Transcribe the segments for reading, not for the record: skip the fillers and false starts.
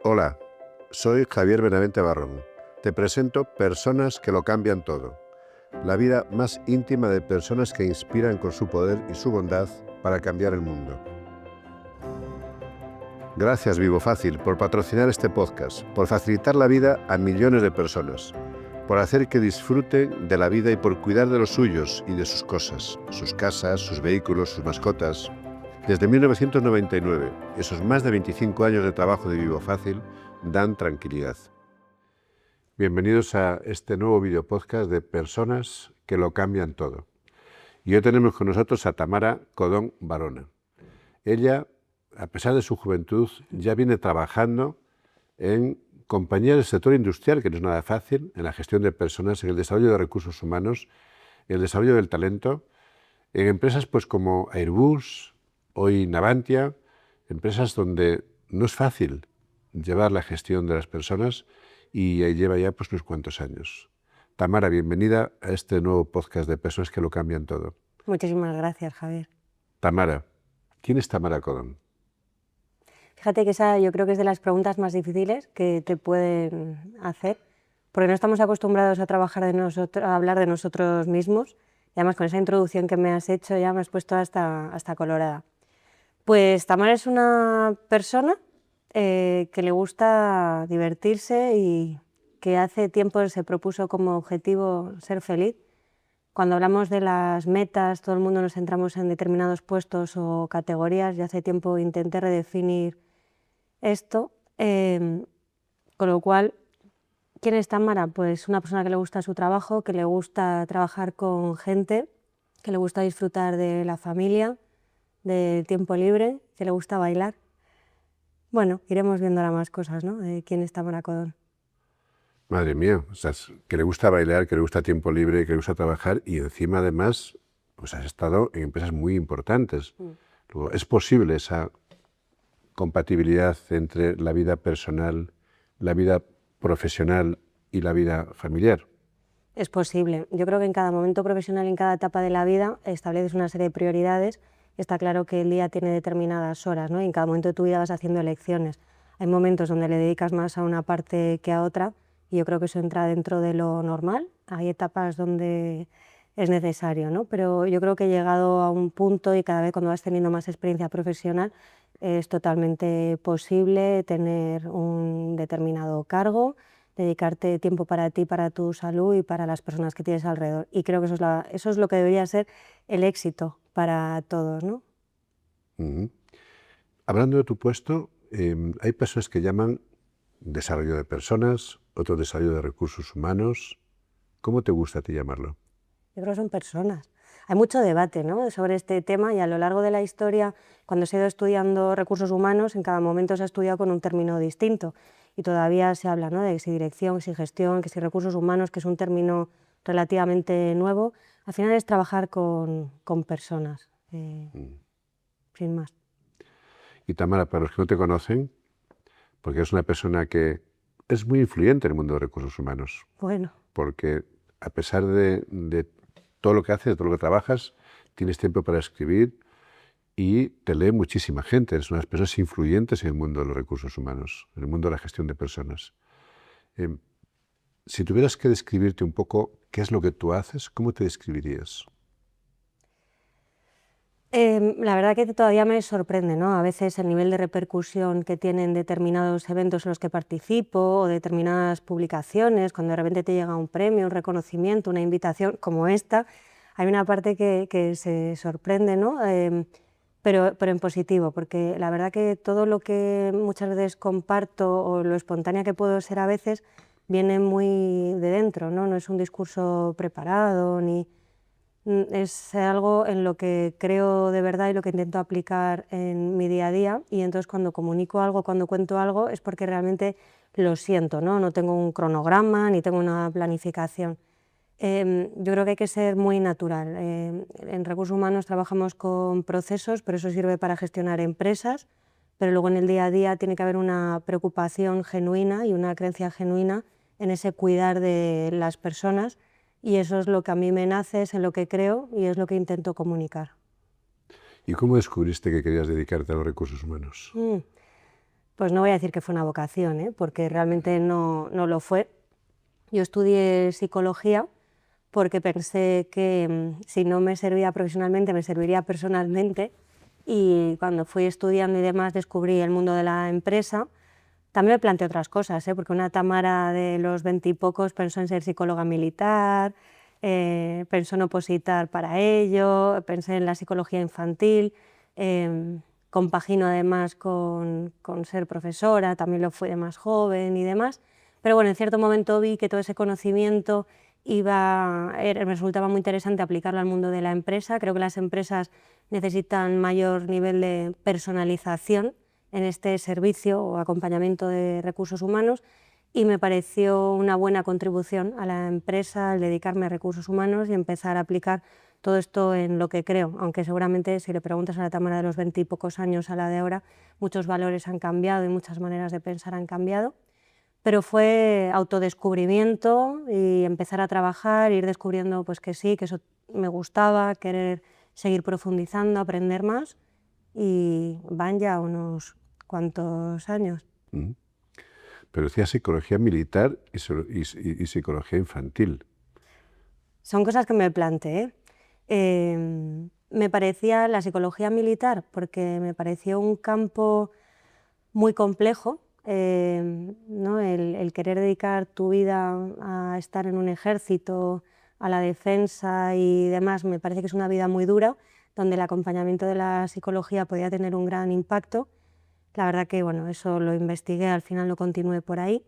Hola, soy Javier Benavente Barrón. Te presento Personas que lo cambian todo. La vida más íntima de personas que inspiran con su poder y su bondad para cambiar el mundo. Gracias Vivo Fácil por patrocinar este podcast, por facilitar la vida a millones de personas, por hacer que disfruten de la vida y por cuidar de los suyos y de sus cosas, sus casas, sus vehículos, sus mascotas. Desde 1999, esos más de 25 años de trabajo de Vivo Fácil dan tranquilidad. Bienvenidos a este nuevo video podcast de Personas que lo cambian todo. Y hoy tenemos con nosotros a Tamara Codón Barona. Ella, a pesar de su juventud, ya viene trabajando en compañías del sector industrial, que no es nada fácil, en la gestión de personas, en el desarrollo de recursos humanos, en el desarrollo del talento, en empresas pues como Airbus, hoy Navantia, empresas donde no es fácil llevar la gestión de las personas y lleva ya pues unos cuantos años. Tamara, bienvenida a este nuevo podcast de Personas que lo cambian todo. Muchísimas gracias, Javier. Tamara, ¿quién es Tamara Codón? Fíjate que esa yo creo que es de las preguntas más difíciles que te pueden hacer, porque no estamos acostumbrados a trabajar a hablar de nosotros mismos, y además con esa introducción que me has hecho ya me has puesto hasta colorada. Pues Tamara es una persona que le gusta divertirse y que hace tiempo se propuso como objetivo ser feliz. Cuando hablamos de las metas, todo el mundo nos centramos en determinados puestos o categorías. Yo hace tiempo intenté redefinir esto, con lo cual, ¿quién es Tamara? Pues una persona que le gusta su trabajo, que le gusta trabajar con gente, que le gusta disfrutar de la familia, del tiempo libre, que le gusta bailar. Bueno, iremos viendo ahora más cosas, ¿no? De quién es Tamara Codón. Madre mía, o sea, que le gusta bailar, que le gusta tiempo libre, que le gusta trabajar y encima además pues has estado en empresas muy importantes. Luego, ¿es posible esa compatibilidad entre la vida personal, la vida profesional y la vida familiar? Es posible. Yo creo que en cada momento profesional, en cada etapa de la vida, estableces una serie de prioridades. Está claro que el día tiene determinadas horas, ¿no? Y en cada momento de tu vida vas haciendo elecciones. Hay momentos donde le dedicas más a una parte que a otra, y yo creo que eso entra dentro de lo normal. Hay etapas donde es necesario, ¿no? Pero yo creo que he llegado a un punto, y cada vez cuando vas teniendo más experiencia profesional, es totalmente posible tener un determinado cargo, dedicarte tiempo para ti, para tu salud y para las personas que tienes alrededor. Y creo que eso es lo que debería ser el éxito para todos, ¿no? Hablando de tu puesto, hay personas que llaman desarrollo de personas, otro desarrollo de recursos humanos. ¿Cómo te gusta a ti llamarlo? Yo creo que son personas. Hay mucho debate, ¿no?, sobre este tema, y a lo largo de la historia, cuando se ha ido estudiando recursos humanos, en cada momento se ha estudiado con un término distinto, y todavía se habla, ¿no?, de si dirección, si gestión, que si recursos humanos, que es un término relativamente nuevo. Al final es trabajar con personas, sin más. Y Tamara, para los que no te conocen, porque es una persona que es muy influyente en el mundo de recursos humanos, Bueno, porque a pesar de todo lo que haces, de todo lo que trabajas, tienes tiempo para escribir y te lee muchísima gente. Eres una de las personas influyentes en el mundo de los recursos humanos, en el mundo de la gestión de personas. Si tuvieras que describirte un poco qué es lo que tú haces, ¿cómo te describirías? la verdad que todavía me sorprende, ¿no?, a veces el nivel de repercusión que tienen determinados eventos en los que participo o determinadas publicaciones, cuando de repente te llega un premio, un reconocimiento, una invitación como esta. Hay una parte que se sorprende, ¿no?, pero en positivo, porque la verdad que todo lo que muchas veces comparto o lo espontánea que puedo ser a veces viene muy de dentro, ¿no? No es un discurso preparado ni... Es algo en lo que creo de verdad y lo que intento aplicar en mi día a día, y entonces cuando comunico algo, cuando cuento algo, es porque realmente lo siento, ¿no? No tengo un cronograma ni tengo una planificación. Yo creo que hay que ser muy natural. En recursos humanos trabajamos con procesos, pero eso sirve para gestionar empresas, pero luego en el día a día tiene que haber una preocupación genuina y una creencia genuina en ese cuidar de las personas. Y eso es lo que a mí me nace, es en lo que creo y es lo que intento comunicar. ¿Y cómo descubriste que querías dedicarte a los recursos humanos? Pues no voy a decir que fue una vocación, porque realmente no lo fue. Yo estudié psicología porque pensé que si no me servía profesionalmente, me serviría personalmente, y cuando fui estudiando y demás descubrí el mundo de la empresa. También me planteé otras cosas, porque una Tamara de los 20 y pocos pensó en ser psicóloga militar, pensó en opositar para ello, pensé en la psicología infantil, compagino además con ser profesora, también lo fui de más joven y demás, pero bueno, en cierto momento vi que todo ese conocimiento me resultaba muy interesante aplicarlo al mundo de la empresa. Creo que las empresas necesitan mayor nivel de personalización en este servicio o acompañamiento de recursos humanos, y me pareció una buena contribución a la empresa el dedicarme a recursos humanos y empezar a aplicar todo esto en lo que creo, aunque seguramente si le preguntas a la Tamara de los 20 y pocos años a la de ahora, muchos valores han cambiado y muchas maneras de pensar han cambiado, pero fue autodescubrimiento y empezar a trabajar, ir descubriendo pues que sí, que eso me gustaba, querer seguir profundizando, aprender más, y van ya unos cuantos años. Pero decía psicología militar y psicología infantil. Son cosas que me planteé. Me parecía la psicología militar porque me pareció un campo muy complejo, ¿no? El querer dedicar tu vida a estar en un ejército, a la defensa y demás, me parece que es una vida muy dura, donde el acompañamiento de la psicología podía tener un gran impacto. La verdad que bueno, eso lo investigué, al final lo continué por ahí,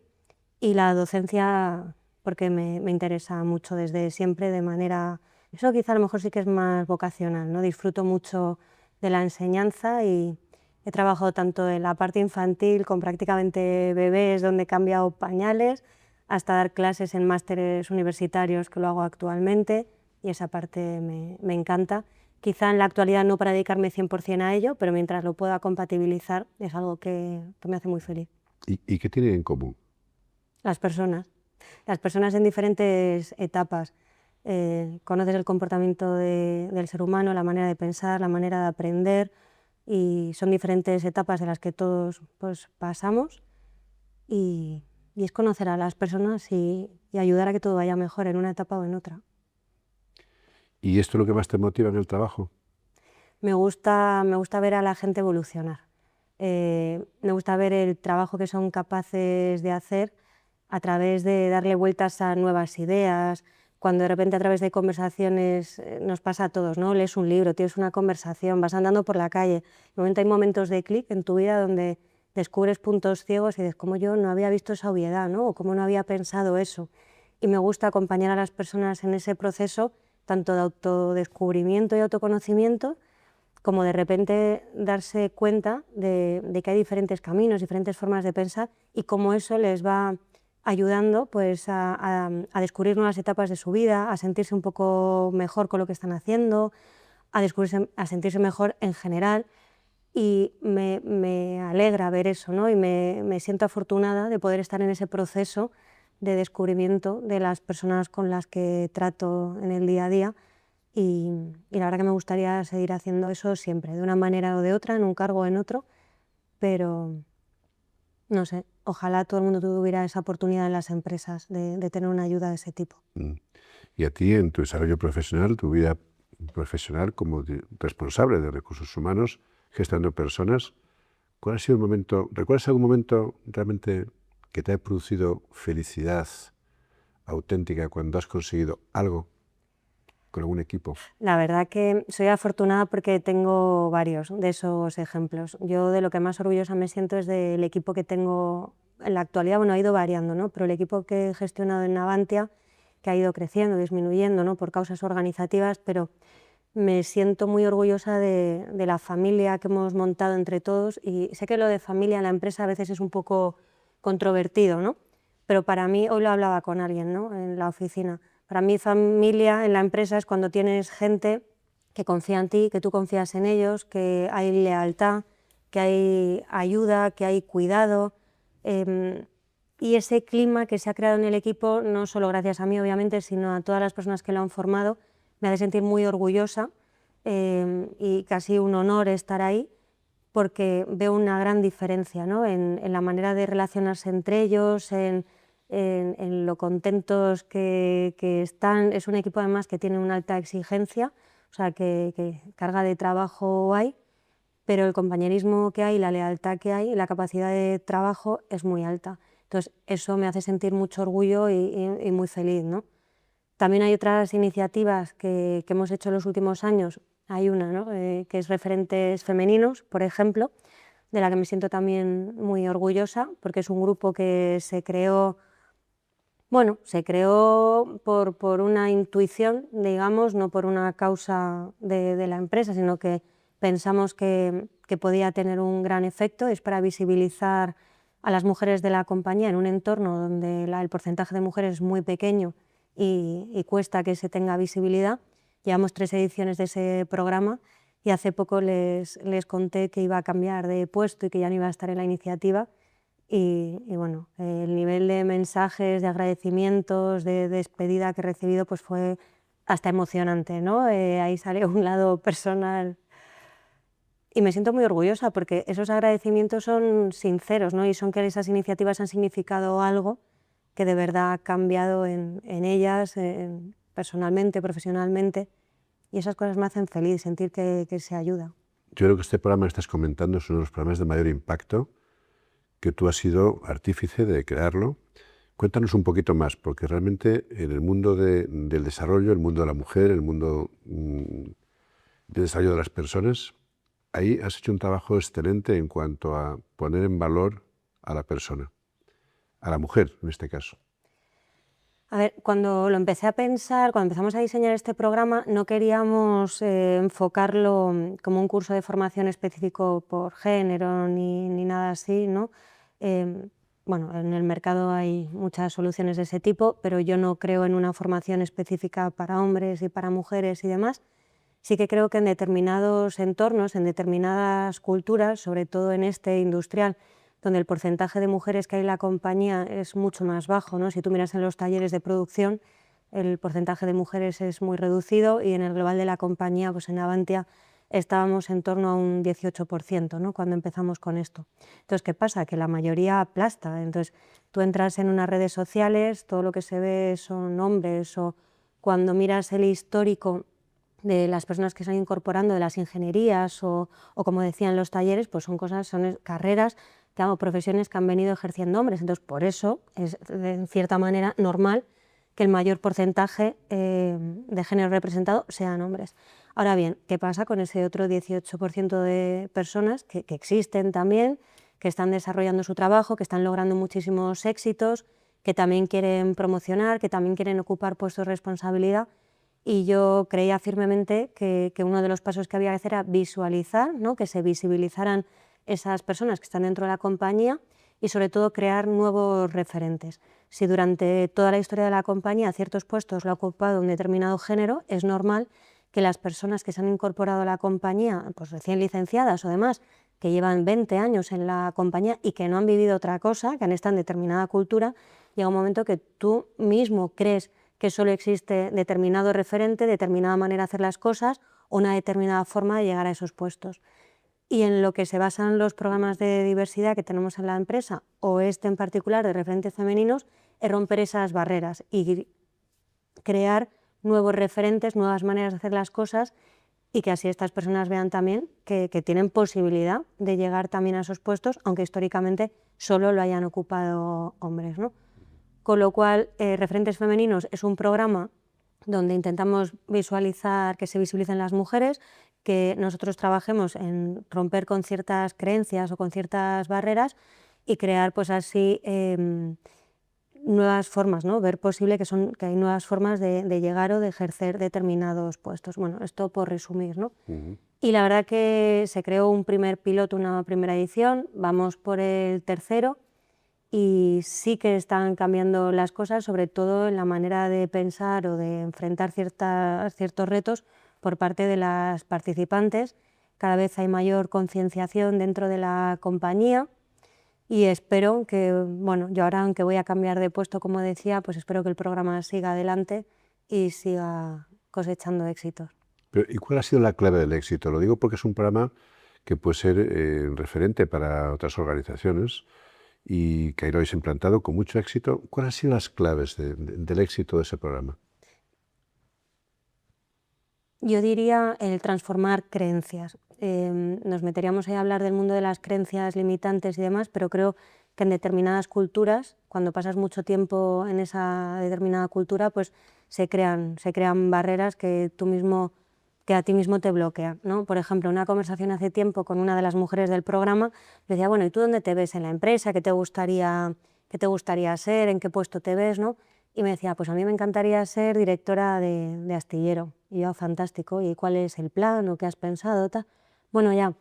y la docencia porque me interesa mucho desde siempre de manera, eso quizá a lo mejor sí que es más vocacional, ¿no? Disfruto mucho de la enseñanza y he trabajado tanto en la parte infantil con prácticamente bebés donde he cambiado pañales, hasta dar clases en másteres universitarios, que lo hago actualmente, y esa parte me encanta. Quizá en la actualidad no para dedicarme 100% a ello, pero mientras lo pueda compatibilizar es algo que me hace muy feliz. ¿Y qué tienen en común? Las personas en diferentes etapas. Conoces el comportamiento del ser humano, la manera de pensar, la manera de aprender, y son diferentes etapas de las que todos pues, pasamos, y es conocer a las personas y ayudar a que todo vaya mejor en una etapa o en otra. ¿Y esto es lo que más te motiva en el trabajo? Me gusta ver a la gente evolucionar. Me gusta ver el trabajo que son capaces de hacer a través de darle vueltas a nuevas ideas, cuando de repente a través de conversaciones, nos pasa a todos, ¿no? Lees un libro, tienes una conversación, vas andando por la calle, de momento hay momentos de clic en tu vida donde descubres puntos ciegos y dices, ¿cómo yo no había visto esa obviedad, ¿no? O cómo no había pensado eso? Y me gusta acompañar a las personas en ese proceso, tanto de autodescubrimiento y autoconocimiento, como de repente darse cuenta de que hay diferentes caminos, diferentes formas de pensar, y cómo eso les va ayudando pues, a descubrir nuevas etapas de su vida, a sentirse un poco mejor con lo que están haciendo, a sentirse mejor en general. Y me alegra ver eso, ¿no? Y me siento afortunada de poder estar en ese proceso de descubrimiento de las personas con las que trato en el día a día. Y la verdad que me gustaría seguir haciendo eso siempre, de una manera o de otra, en un cargo o en otro, pero no sé, ojalá todo el mundo tuviera esa oportunidad en las empresas de tener una ayuda de ese tipo. Y a ti, en tu desarrollo profesional, tu vida profesional como responsable de recursos humanos, gestionando personas, ¿cuál ha sido el momento, recuerdas algún momento realmente que te ha producido felicidad auténtica cuando has conseguido algo con algún equipo? La verdad que soy afortunada porque tengo varios de esos ejemplos. Yo de lo que más orgullosa me siento es del equipo que tengo en la actualidad. Bueno, ha ido variando, ¿no? Pero el equipo que he gestionado en Navantia, que ha ido creciendo, disminuyendo, ¿no? Por causas organizativas, pero me siento muy orgullosa de la familia que hemos montado entre todos, y sé que lo de familia en la empresa a veces es un poco controvertido, ¿no? Pero para mí, hoy lo hablaba con alguien, ¿no? En la oficina, para mí familia en la empresa es cuando tienes gente que confía en ti, que tú confías en ellos, que hay lealtad, que hay ayuda, que hay cuidado, y ese clima que se ha creado en el equipo, no solo gracias a mí obviamente, sino a todas las personas que lo han formado, me hace sentir muy orgullosa, y casi un honor estar ahí, porque veo una gran diferencia, ¿no? en la manera de relacionarse entre ellos, en lo contentos que están. Es un equipo además que tiene una alta exigencia, o sea, que carga de trabajo hay, pero el compañerismo que hay, la lealtad que hay, la capacidad de trabajo es muy alta. Entonces, eso me hace sentir mucho orgullo y muy feliz, ¿no? También hay otras iniciativas que hemos hecho en los últimos años. Hay una, ¿no? Que es Referentes Femeninos, por ejemplo, de la que me siento también muy orgullosa, porque es un grupo que se creó, bueno, se creó por una intuición, digamos, no por una causa de la empresa, sino que pensamos que podía tener un gran efecto. Es para visibilizar a las mujeres de la compañía en un entorno donde el porcentaje de mujeres es muy pequeño y cuesta que se tenga visibilidad. Llevamos 3 ediciones de ese programa y hace poco les conté que iba a cambiar de puesto y que ya no iba a estar en la iniciativa. Y bueno, el nivel de mensajes, de agradecimientos, de despedida que he recibido, pues fue hasta emocionante, ¿no? Ahí sale un lado personal y me siento muy orgullosa porque esos agradecimientos son sinceros, ¿no? Y son que esas iniciativas han significado algo que de verdad ha cambiado en ellas, personalmente, profesionalmente, y esas cosas me hacen feliz, sentir que se ayuda. Yo creo que este programa que estás comentando es uno de los programas de mayor impacto, que tú has sido artífice de crearlo. Cuéntanos un poquito más, porque realmente en el mundo del desarrollo, el mundo de la mujer, el mundo del desarrollo de las personas, ahí has hecho un trabajo excelente en cuanto a poner en valor a la persona, a la mujer en este caso. A ver, cuando lo empecé a pensar, cuando empezamos a diseñar este programa, no queríamos enfocarlo como un curso de formación específico por género ni nada así, ¿no? Bueno, en el mercado hay muchas soluciones de ese tipo, pero yo no creo en una formación específica para hombres y para mujeres y demás. Sí que creo que en determinados entornos, en determinadas culturas, sobre todo en este industrial, donde el porcentaje de mujeres que hay en la compañía es mucho más bajo, ¿no? Si tú miras en los talleres de producción, el porcentaje de mujeres es muy reducido y en el global de la compañía, pues en Avantia, estábamos en torno a un 18%, ¿no? Cuando empezamos con esto. Entonces, ¿qué pasa? Que la mayoría aplasta. Entonces, tú entras en unas redes sociales, todo lo que se ve son hombres, o cuando miras el histórico de las personas que se han incorporando de las ingenierías o como decían los talleres, pues son carreras, profesiones que han venido ejerciendo hombres. Entonces, por eso es en cierta manera normal que el mayor porcentaje de género representado sean hombres. Ahora bien, ¿qué pasa con ese otro 18% de personas que existen también, que están desarrollando su trabajo, que están logrando muchísimos éxitos, que también quieren promocionar, que también quieren ocupar puestos de responsabilidad? Y yo creía firmemente que uno de los pasos que había que hacer era visualizar, ¿no? Que se visibilizaran esas personas que están dentro de la compañía y sobre todo crear nuevos referentes. Si durante toda la historia de la compañía ciertos puestos lo ha ocupado un determinado género, es normal que las personas que se han incorporado a la compañía, pues recién licenciadas o demás, que llevan 20 años en la compañía y que no han vivido otra cosa, que han estado en determinada cultura, llega un momento que tú mismo crees que solo existe determinado referente, determinada manera de hacer las cosas o una determinada forma de llegar a esos puestos. Y en lo que se basan los programas de diversidad que tenemos en la empresa, o este en particular de referentes femeninos, es romper esas barreras y crear nuevos referentes, nuevas maneras de hacer las cosas y que así estas personas vean también que tienen posibilidad de llegar también a esos puestos, aunque históricamente solo lo hayan ocupado hombres, ¿no? Con lo cual, Referentes Femeninos es un programa donde intentamos visualizar, que se visualicen las mujeres, que nosotros trabajemos en romper con ciertas creencias o con ciertas barreras y crear pues así nuevas formas, ¿no? Ver posible que hay nuevas formas de llegar o de ejercer determinados puestos. Bueno, esto por resumir, ¿no? Y la verdad que se creó un primer piloto, una primera edición, vamos por el tercero, y sí que están cambiando las cosas, sobre todo en la manera de pensar o de enfrentar ciertos retos por parte de las participantes. Cada vez hay mayor concienciación dentro de la compañía y espero que, bueno, yo ahora aunque voy a cambiar de puesto, como decía, pues espero que el programa siga adelante y siga cosechando éxitos. Pero, ¿y cuál ha sido la clave del éxito? Lo digo porque es un programa que puede ser referente para otras organizaciones y que ahí lo habéis implantado con mucho éxito. ¿Cuáles han sido las claves del éxito de ese programa? Yo diría el transformar creencias. Nos meteríamos ahí a hablar del mundo de las creencias limitantes y demás, pero creo que en determinadas culturas, cuando pasas mucho tiempo en esa determinada cultura, pues se crean barreras que a ti mismo te bloquean, ¿no? Por ejemplo, una conversación hace tiempo con una de las mujeres del programa, le decía, bueno, ¿y tú dónde te ves en la empresa? Qué te gustaría ser? ¿En qué puesto te ves? ¿No? Y me decía, pues a mí me encantaría ser directora de astillero. Y yo, fantástico, ¿y cuál es el plan o qué has pensado? Tal? Bueno, ya,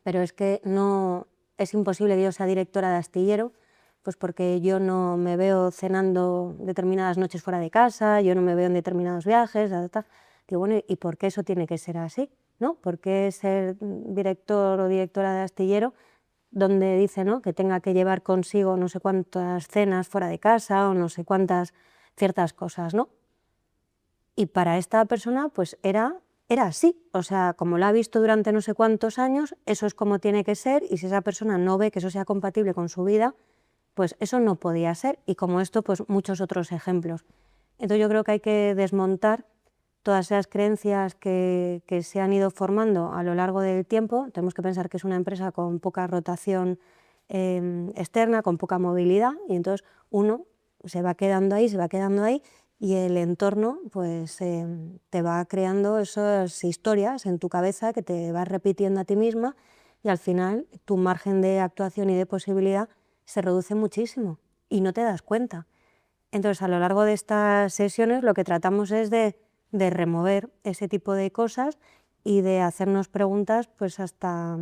pero es que no, es imposible que yo sea directora de astillero, pues porque yo no me veo cenando determinadas noches fuera de casa, yo no me veo en determinados viajes, tal. Digo, bueno, ¿y por qué eso tiene que ser así? ¿No? ¿Por qué ser director o directora de astillero donde dice, ¿no?, que tenga que llevar consigo no sé cuántas cenas fuera de casa o no sé cuántas ciertas cosas, ¿no? Y para esta persona pues era así, o sea, como lo ha visto durante no sé cuántos años, eso es como tiene que ser, y si esa persona no ve que eso sea compatible con su vida, pues eso no podía ser, y como esto, pues muchos otros ejemplos. Entonces yo creo que hay que desmontar todas esas creencias que se han ido formando a lo largo del tiempo. Tenemos que pensar que es una empresa con poca rotación externa, con poca movilidad, y entonces uno se va quedando ahí, y el entorno pues te va creando esas historias en tu cabeza que te vas repitiendo a ti misma, y al final tu margen de actuación y de posibilidad se reduce muchísimo y no te das cuenta. Entonces, a lo largo de estas sesiones lo que tratamos es de remover ese tipo de cosas y de hacernos preguntas pues hasta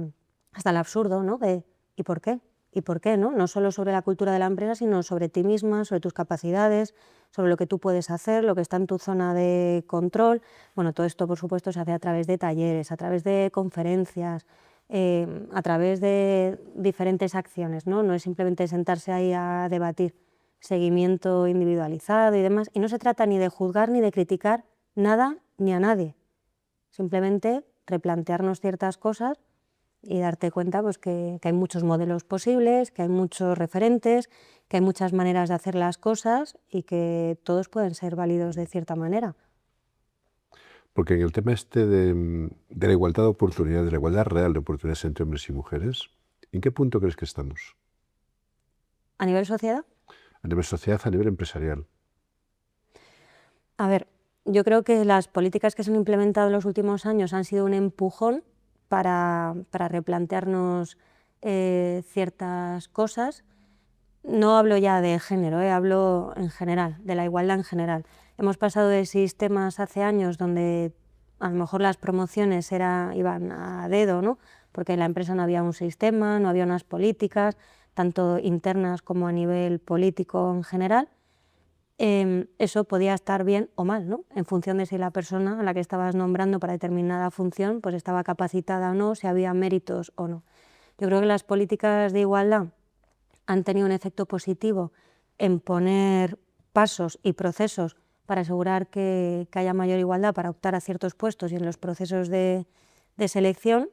el absurdo, ¿no? De ¿y por qué? ¿Y por qué? ¿No? No solo sobre la cultura de la empresa, sino sobre ti misma, sobre tus capacidades, sobre lo que tú puedes hacer, lo que está en tu zona de control. Bueno, todo esto, por supuesto, se hace a través de talleres, a través de conferencias, a través de diferentes acciones, ¿no? No es simplemente sentarse ahí a debatir, seguimiento individualizado y demás. Y no se trata ni de juzgar ni de criticar nada ni a nadie. Simplemente replantearnos ciertas cosas y darte cuenta pues, que hay muchos modelos posibles, que hay muchos referentes, que hay muchas maneras de hacer las cosas y que todos pueden ser válidos de cierta manera. Porque en el tema este de la igualdad de oportunidades, de la igualdad real de oportunidades entre hombres y mujeres, ¿en qué punto crees que estamos? ¿A nivel sociedad? A nivel sociedad, a nivel empresarial. A ver, yo creo que las políticas que se han implementado en los últimos años han sido un empujón para replantearnos ciertas cosas. No hablo ya de género, hablo en general, de la igualdad en general. Hemos pasado de sistemas hace años donde a lo mejor las promociones iban a dedo, ¿no? Porque en la empresa no había un sistema, no había unas políticas, tanto internas como a nivel político en general. Eso podía estar bien o mal, ¿no? En función de si la persona a la que estabas nombrando para determinada función pues estaba capacitada o no, si había méritos o no. Yo creo que las políticas de igualdad han tenido un efecto positivo en poner pasos y procesos para asegurar que haya mayor igualdad para optar a ciertos puestos y en los procesos de selección.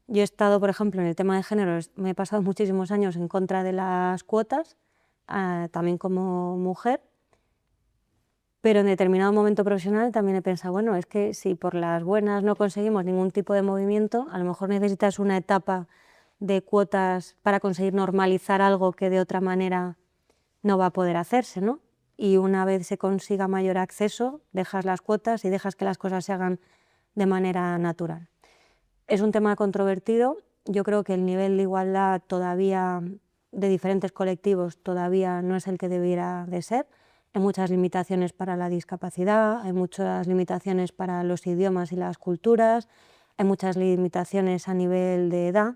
Yo he estado, por ejemplo, en el tema de género, me he pasado muchísimos años en contra de las cuotas, también como mujer, pero en determinado momento profesional también he pensado, bueno, es que si por las buenas no conseguimos ningún tipo de movimiento, a lo mejor necesitas una etapa de cuotas para conseguir normalizar algo que de otra manera no va a poder hacerse, ¿no? Y una vez se consiga mayor acceso, dejas las cuotas y dejas que las cosas se hagan de manera natural. Es un tema controvertido. Yo creo que el nivel de igualdad todavía de diferentes colectivos todavía no es el que debiera de ser. Hay muchas limitaciones para la discapacidad, hay muchas limitaciones para los idiomas y las culturas, hay muchas limitaciones a nivel de edad,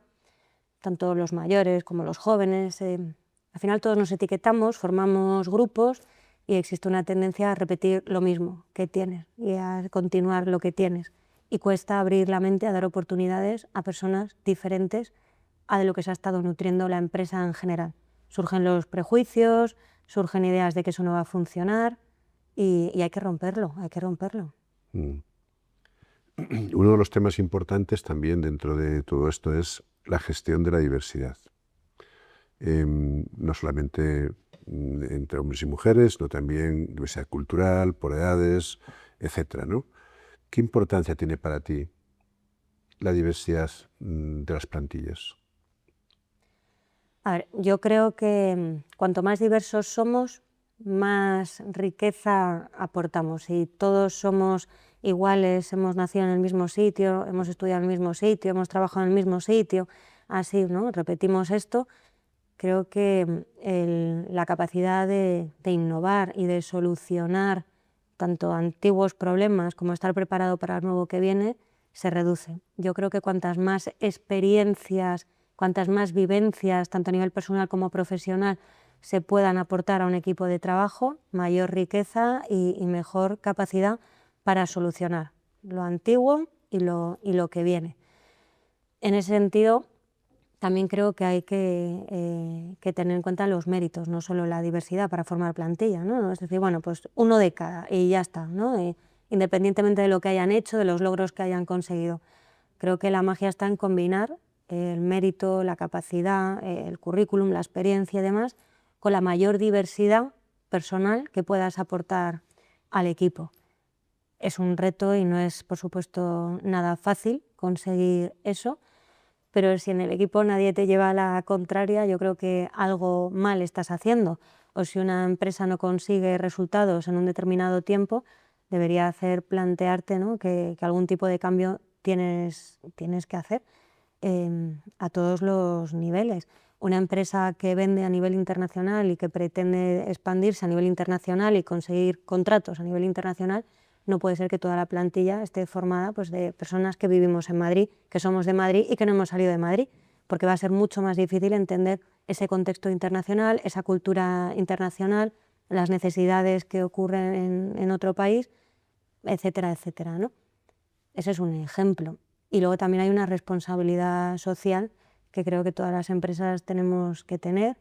tanto los mayores como los jóvenes. Al final todos nos etiquetamos, formamos grupos y existe una tendencia a repetir lo mismo que tienes y a continuar lo que tienes. Y cuesta abrir la mente a dar oportunidades a personas diferentes a de lo que se ha estado nutriendo la empresa en general. Surgen los prejuicios, surgen ideas de que eso no va a funcionar y hay que romperlo, hay que romperlo. Uno de los temas importantes también dentro de todo esto es la gestión de la diversidad. No solamente entre hombres y mujeres, sino también diversidad cultural, por edades, etcétera, ¿no? ¿Qué importancia tiene para ti la diversidad de las plantillas? A ver, yo creo que cuanto más diversos somos, más riqueza aportamos. Si todos somos iguales, hemos nacido en el mismo sitio, hemos estudiado en el mismo sitio, hemos trabajado en el mismo sitio, así, ¿no? Repetimos esto. Creo que la capacidad de innovar y de solucionar tanto antiguos problemas como estar preparado para el nuevo que viene se reduce. Yo creo que cuantas más experiencias, cuantas más vivencias, tanto a nivel personal como profesional, se puedan aportar a un equipo de trabajo, mayor riqueza y mejor capacidad para solucionar lo antiguo y lo que viene. En ese sentido, también creo que hay que tener en cuenta los méritos, no solo la diversidad para formar plantilla, ¿no? Es decir, bueno, pues uno de cada y ya está, ¿no? Independientemente de lo que hayan hecho, de los logros que hayan conseguido. Creo que la magia está en combinar el mérito, la capacidad, el currículum, la experiencia y demás, con la mayor diversidad personal que puedas aportar al equipo. Es un reto y no es, por supuesto, nada fácil conseguir eso, pero si en el equipo nadie te lleva a la contraria, yo creo que algo mal estás haciendo. O si una empresa no consigue resultados en un determinado tiempo, debería hacer plantearte, ¿no?, que algún tipo de cambio tienes que hacer a todos los niveles. Una empresa que vende a nivel internacional y que pretende expandirse a nivel internacional y conseguir contratos a nivel internacional, no puede ser que toda la plantilla esté formada, pues, de personas que vivimos en Madrid, que somos de Madrid y que no hemos salido de Madrid, porque va a ser mucho más difícil entender ese contexto internacional, esa cultura internacional, las necesidades que ocurren en otro país, etcétera, etcétera, ¿no? Ese es un ejemplo. Y luego también hay una responsabilidad social que creo que todas las empresas tenemos que tener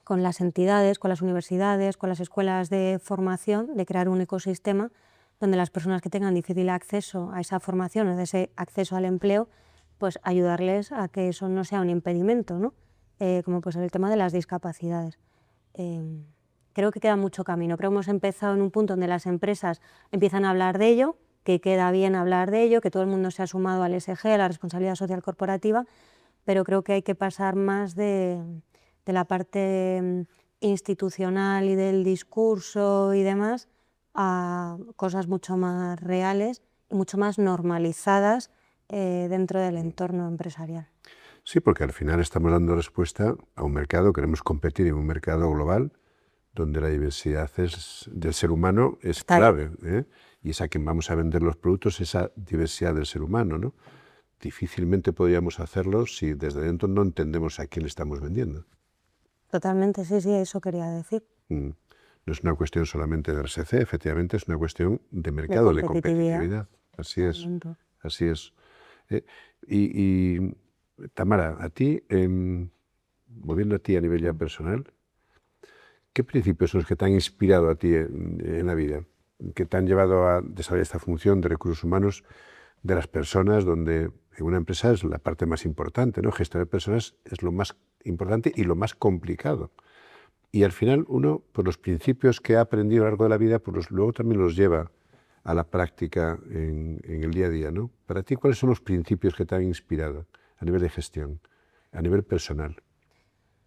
con las entidades, con las universidades, con las escuelas de formación, de crear un ecosistema donde las personas que tengan difícil acceso a esa formación o de ese acceso al empleo, pues ayudarles a que eso no sea un impedimento, ¿no? Como pues el tema de las discapacidades. Creo que queda mucho camino. Creo que hemos empezado en un punto donde las empresas empiezan a hablar de ello, que queda bien hablar de ello, que todo el mundo se ha sumado al ESG, a la responsabilidad social corporativa, pero creo que hay que pasar más de la parte institucional y del discurso y demás a cosas mucho más reales y mucho más normalizadas dentro del entorno empresarial. Sí, porque al final estamos dando respuesta a un mercado, queremos competir en un mercado global donde la diversidad del ser humano es clave, ¿eh? Y es a quien vamos a vender los productos, esa diversidad del ser humano, ¿no? Difícilmente podríamos hacerlo si desde dentro no entendemos a quién le estamos vendiendo. Totalmente, sí, sí, eso quería decir. No es una cuestión solamente de RSC, efectivamente es una cuestión de mercado, de competitividad. Así es, así es. Y Tamara, a ti, volviendo a ti a nivel ya personal, ¿qué principios son los que te han inspirado a ti en la vida? Que te han llevado a desarrollar esta función de recursos humanos de las personas, donde en una empresa es la parte más importante, ¿no? Gestionar personas es lo más importante y lo más complicado. Y al final uno, por los principios que ha aprendido a lo largo de la vida, pues luego también los lleva a la práctica en el día a día, ¿no? Para ti, ¿cuáles son los principios que te han inspirado a nivel de gestión, a nivel personal?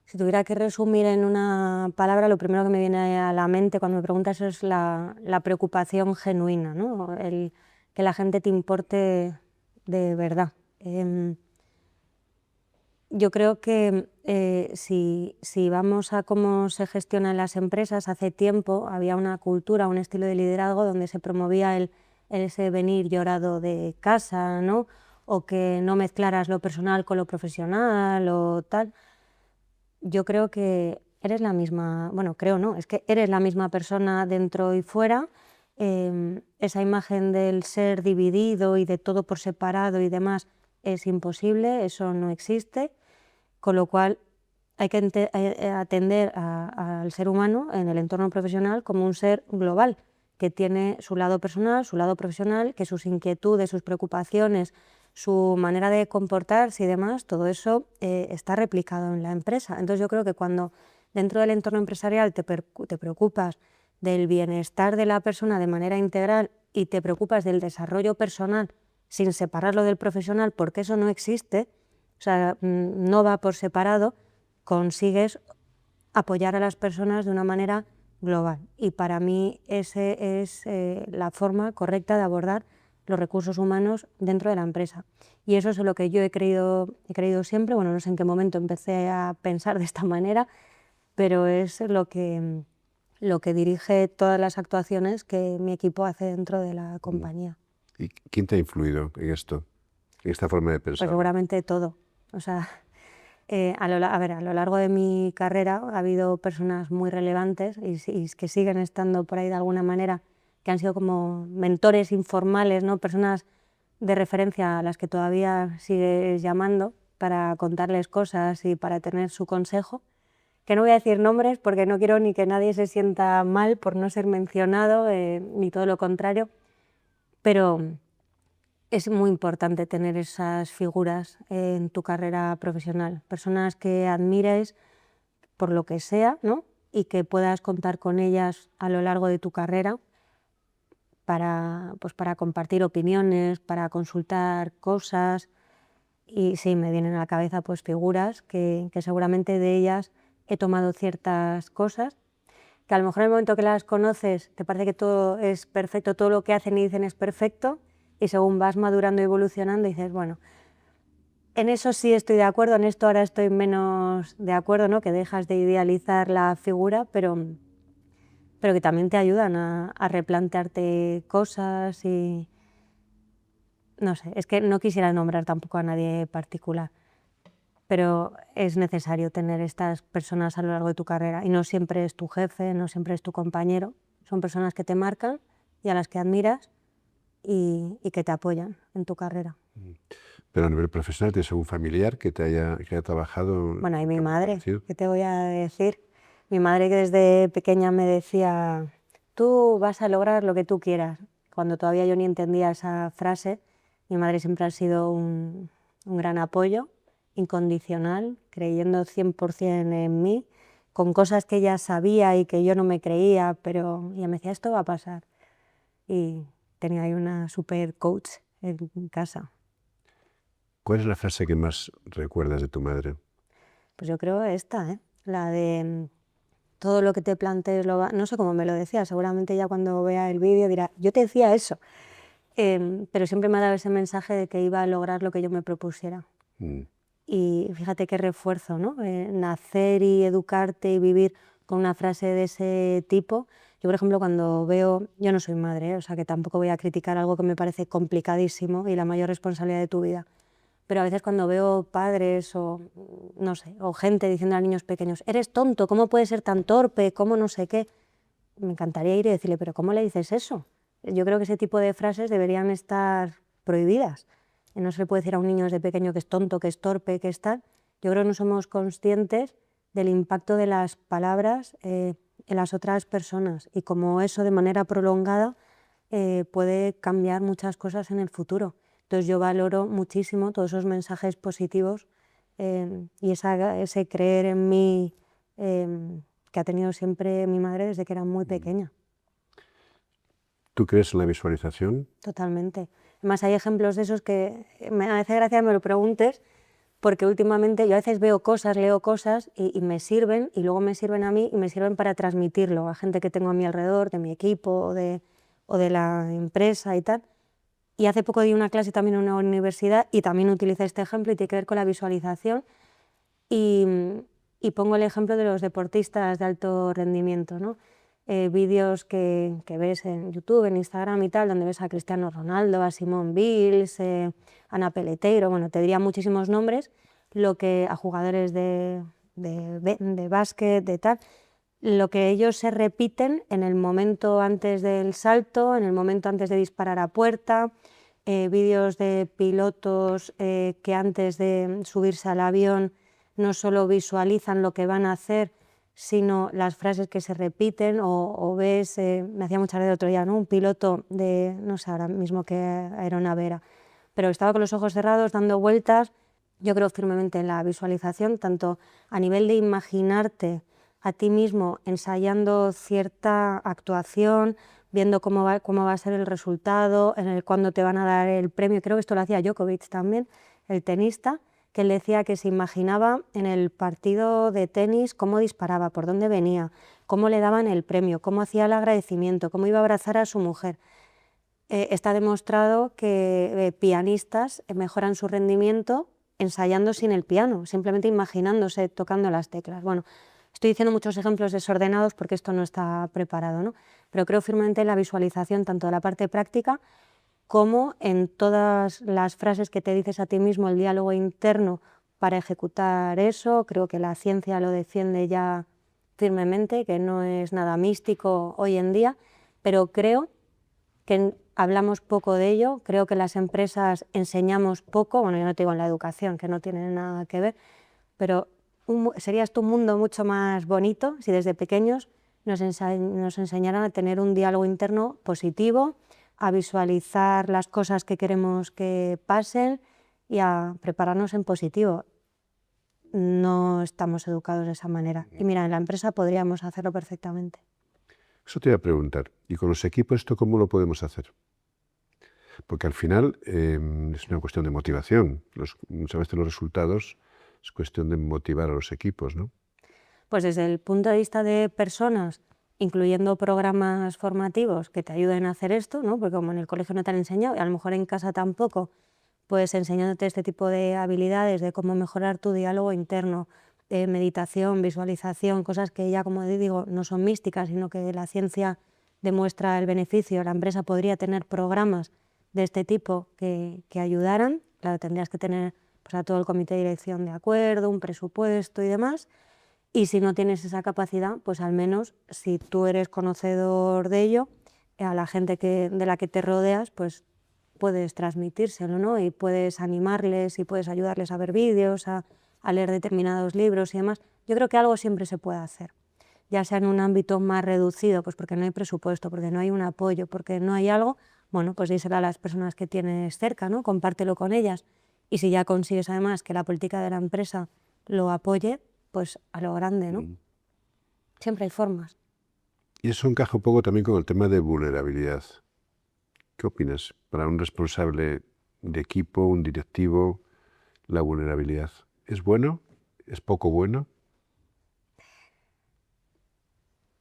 Si tuviera que resumir en una palabra, lo primero que me viene a la mente cuando me preguntas es la preocupación genuina, ¿no? Que la gente te importe de verdad. Yo creo que si vamos a cómo se gestionan las empresas, hace tiempo había una cultura, un estilo de liderazgo donde se promovía ese venir llorado de casa, ¿no? O que no mezclaras lo personal con lo profesional o tal. Yo creo que eres la misma, bueno, creo no, es que eres la misma persona dentro y fuera. Esa imagen del ser dividido y de todo por separado y demás es imposible, eso no existe. Con lo cual hay que atender al ser humano en el entorno profesional como un ser global, que tiene su lado personal, su lado profesional, que sus inquietudes, sus preocupaciones, su manera de comportarse y demás, todo eso está replicado en la empresa. Entonces yo creo que cuando dentro del entorno empresarial te preocupas del bienestar de la persona de manera integral y te preocupas del desarrollo personal sin separarlo del profesional, porque eso no existe, o sea, no va por separado, consigues apoyar a las personas de una manera global. Y para mí esa es la forma correcta de abordar los recursos humanos dentro de la empresa. Y eso es lo que yo he creído siempre. Bueno, no sé en qué momento empecé a pensar de esta manera, pero es lo que dirige todas las actuaciones que mi equipo hace dentro de la compañía. ¿Y quién te ha influido en esto, en esta forma de Pues pensar? seguramente todo. O sea, a lo largo de mi carrera ha habido personas muy relevantes y que siguen estando por ahí de alguna manera, que han sido como mentores informales, ¿no? Personas de referencia a las que todavía sigues llamando para contarles cosas y para tener su consejo. Que no voy a decir nombres porque no quiero ni que nadie se sienta mal por no ser mencionado, ni todo lo contrario, pero es muy importante tener esas figuras en tu carrera profesional, personas que admires por lo que sea, ¿no? Y que puedas contar con ellas a lo largo de tu carrera para compartir opiniones, para consultar cosas. Y sí, me vienen a la cabeza pues figuras que seguramente de ellas he tomado ciertas cosas, que a lo mejor en el momento que las conoces te parece que todo es perfecto, todo lo que hacen y dicen es perfecto, y según vas madurando y evolucionando dices, bueno, en eso sí estoy de acuerdo, en esto ahora estoy menos de acuerdo, ¿no? Que dejas de idealizar la figura, pero que también te ayudan a replantearte cosas y... No sé, es que no quisiera nombrar tampoco a nadie particular, pero es necesario tener estas personas a lo largo de tu carrera y no siempre es tu jefe, no siempre es tu compañero, son personas que te marcan y a las que admiras y que te apoyan en tu carrera. Pero a nivel profesional, ¿tienes algún familiar que haya trabajado en Bueno, y un mi campo madre, parecido? ¿qué te voy a decir? Mi madre, que desde pequeña me decía, tú vas a lograr lo que tú quieras. Cuando todavía yo ni entendía esa frase, mi madre siempre ha sido un gran apoyo, incondicional, creyendo 100% en mí, con cosas que ella sabía y que yo no me creía, pero ella me decía, esto va a pasar. Y tenía ahí una super coach en casa. ¿Cuál es la frase que más recuerdas de tu madre? Pues yo creo esta, la de todo lo que te plantees, no sé cómo me lo decía, seguramente ya cuando vea el vídeo dirá, yo te decía eso, pero siempre me ha dado ese mensaje de que iba a lograr lo que yo me propusiera. Mm. Y fíjate qué refuerzo, ¿no? Nacer y educarte y vivir con una frase de ese tipo. Yo, por ejemplo, cuando veo, yo no soy madre, o sea que tampoco voy a criticar algo que me parece complicadísimo y la mayor responsabilidad de tu vida, pero a veces cuando veo padres o, no sé, o gente diciendo a niños pequeños, eres tonto, ¿cómo puedes ser tan torpe? ¿Cómo no sé qué? Me encantaría ir y decirle, pero ¿cómo le dices eso? Yo creo que ese tipo de frases deberían estar prohibidas. No se le puede decir a un niño desde pequeño que es tonto, que es torpe, que es tal. Yo creo que no somos conscientes del impacto de las palabras en las otras personas y como eso de manera prolongada puede cambiar muchas cosas en el futuro. Entonces yo valoro muchísimo todos esos mensajes positivos y ese creer en mí que ha tenido siempre mi madre desde que era muy pequeña. ¿Tú crees en la visualización? Totalmente. Además hay ejemplos de esos que me hace gracia que me lo preguntes, porque últimamente yo a veces veo cosas, leo cosas y me sirven, y luego me sirven a mí y me sirven para transmitirlo a gente que tengo a mi alrededor, de mi equipo o de la empresa y tal. Y hace poco di una clase también en una universidad y también utilicé este ejemplo y tiene que ver con la visualización y, y pongo el ejemplo de los deportistas de alto rendimiento, ¿no? Vídeos que ves en YouTube, en Instagram y tal, donde ves a Cristiano Ronaldo, a Simone Biles, Ana Peleteiro, bueno, te diría muchísimos nombres, a jugadores de básquet, de tal, lo que ellos se repiten en el momento antes del salto, en el momento antes de disparar a puerta, vídeos de pilotos que antes de subirse al avión no solo visualizan lo que van a hacer, sino las frases que se repiten o ves, me hacía mucha gracia el otro día, ¿no? Un piloto de, no sé ahora mismo qué aeronave era, pero estaba con los ojos cerrados dando vueltas. Yo creo firmemente en la visualización, tanto a nivel de imaginarte a ti mismo ensayando cierta actuación, viendo cómo va a ser el resultado, en el cuándo te van a dar el premio. Creo que esto lo hacía Djokovic también, el tenista, que él decía que se imaginaba en el partido de tenis cómo disparaba, por dónde venía, cómo le daban el premio, cómo hacía el agradecimiento, cómo iba a abrazar a su mujer. Está demostrado que pianistas mejoran su rendimiento ensayando sin el piano, simplemente imaginándose tocando las teclas. Bueno, estoy diciendo muchos ejemplos desordenados porque esto no está preparado, ¿no? Pero creo firmemente en la visualización tanto de la parte práctica como en todas las frases que te dices a ti mismo, el diálogo interno para ejecutar eso. Creo que la ciencia lo defiende ya firmemente, que no es nada místico hoy en día, pero creo que hablamos poco de ello, creo que las empresas enseñamos poco, bueno, yo no te digo en la educación, que no tiene nada que ver, pero sería esto un mundo mucho más bonito si desde pequeños nos enseñaran a tener un diálogo interno positivo, a visualizar las cosas que queremos que pasen y a prepararnos en positivo. No estamos educados de esa manera. Y mira, en la empresa podríamos hacerlo perfectamente. Eso te iba a preguntar. ¿Y con los equipos esto cómo lo podemos hacer? Porque al final es una cuestión de motivación. Muchas veces los resultados es cuestión de motivar a los equipos, ¿no? Pues desde el punto de vista de personas, incluyendo programas formativos que te ayuden a hacer esto, ¿no? Porque como en el colegio no te han enseñado y a lo mejor en casa tampoco, pues enseñándote este tipo de habilidades de cómo mejorar tu diálogo interno, meditación, visualización, cosas que ya, como digo, no son místicas, sino que la ciencia demuestra el beneficio. La empresa podría tener programas de este tipo que ayudaran. Claro, tendrías que tener pues, a todo el comité de dirección de acuerdo, un presupuesto y demás. Y si no tienes esa capacidad, pues al menos si tú eres conocedor de ello, a la gente de la que te rodeas, pues puedes transmitírselo, ¿no? Y puedes animarles y puedes ayudarles a ver vídeos, a leer determinados libros y demás. Yo creo que algo siempre se puede hacer, ya sea en un ámbito más reducido, pues porque no hay presupuesto, porque no hay un apoyo, porque no hay algo, bueno, pues díselo a las personas que tienes cerca, ¿no? Compártelo con ellas. Y si ya consigues además que la política de la empresa lo apoye, pues a lo grande, ¿no? Siempre hay formas. Y eso encaja un poco también con el tema de vulnerabilidad. ¿Qué opinas? Para un responsable de equipo, un directivo, la vulnerabilidad. ¿Es bueno? ¿Es poco bueno?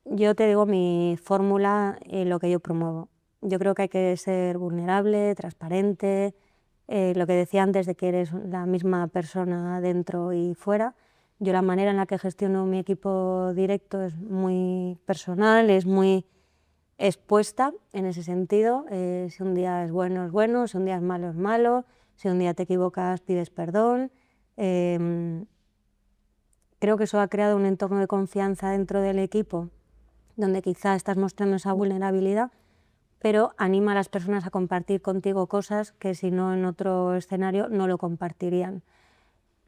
Yo te digo mi fórmula y lo que yo promuevo. Yo creo que hay que ser vulnerable, transparente, lo que decía antes de que eres la misma persona dentro y fuera. Yo la manera en la que gestiono mi equipo directo es muy personal, es muy expuesta en ese sentido. Si un día es bueno, si un día es malo, si un día te equivocas pides perdón. Creo que eso ha creado un entorno de confianza dentro del equipo donde quizá estás mostrando esa vulnerabilidad, pero anima a las personas a compartir contigo cosas que si no en otro escenario no lo compartirían.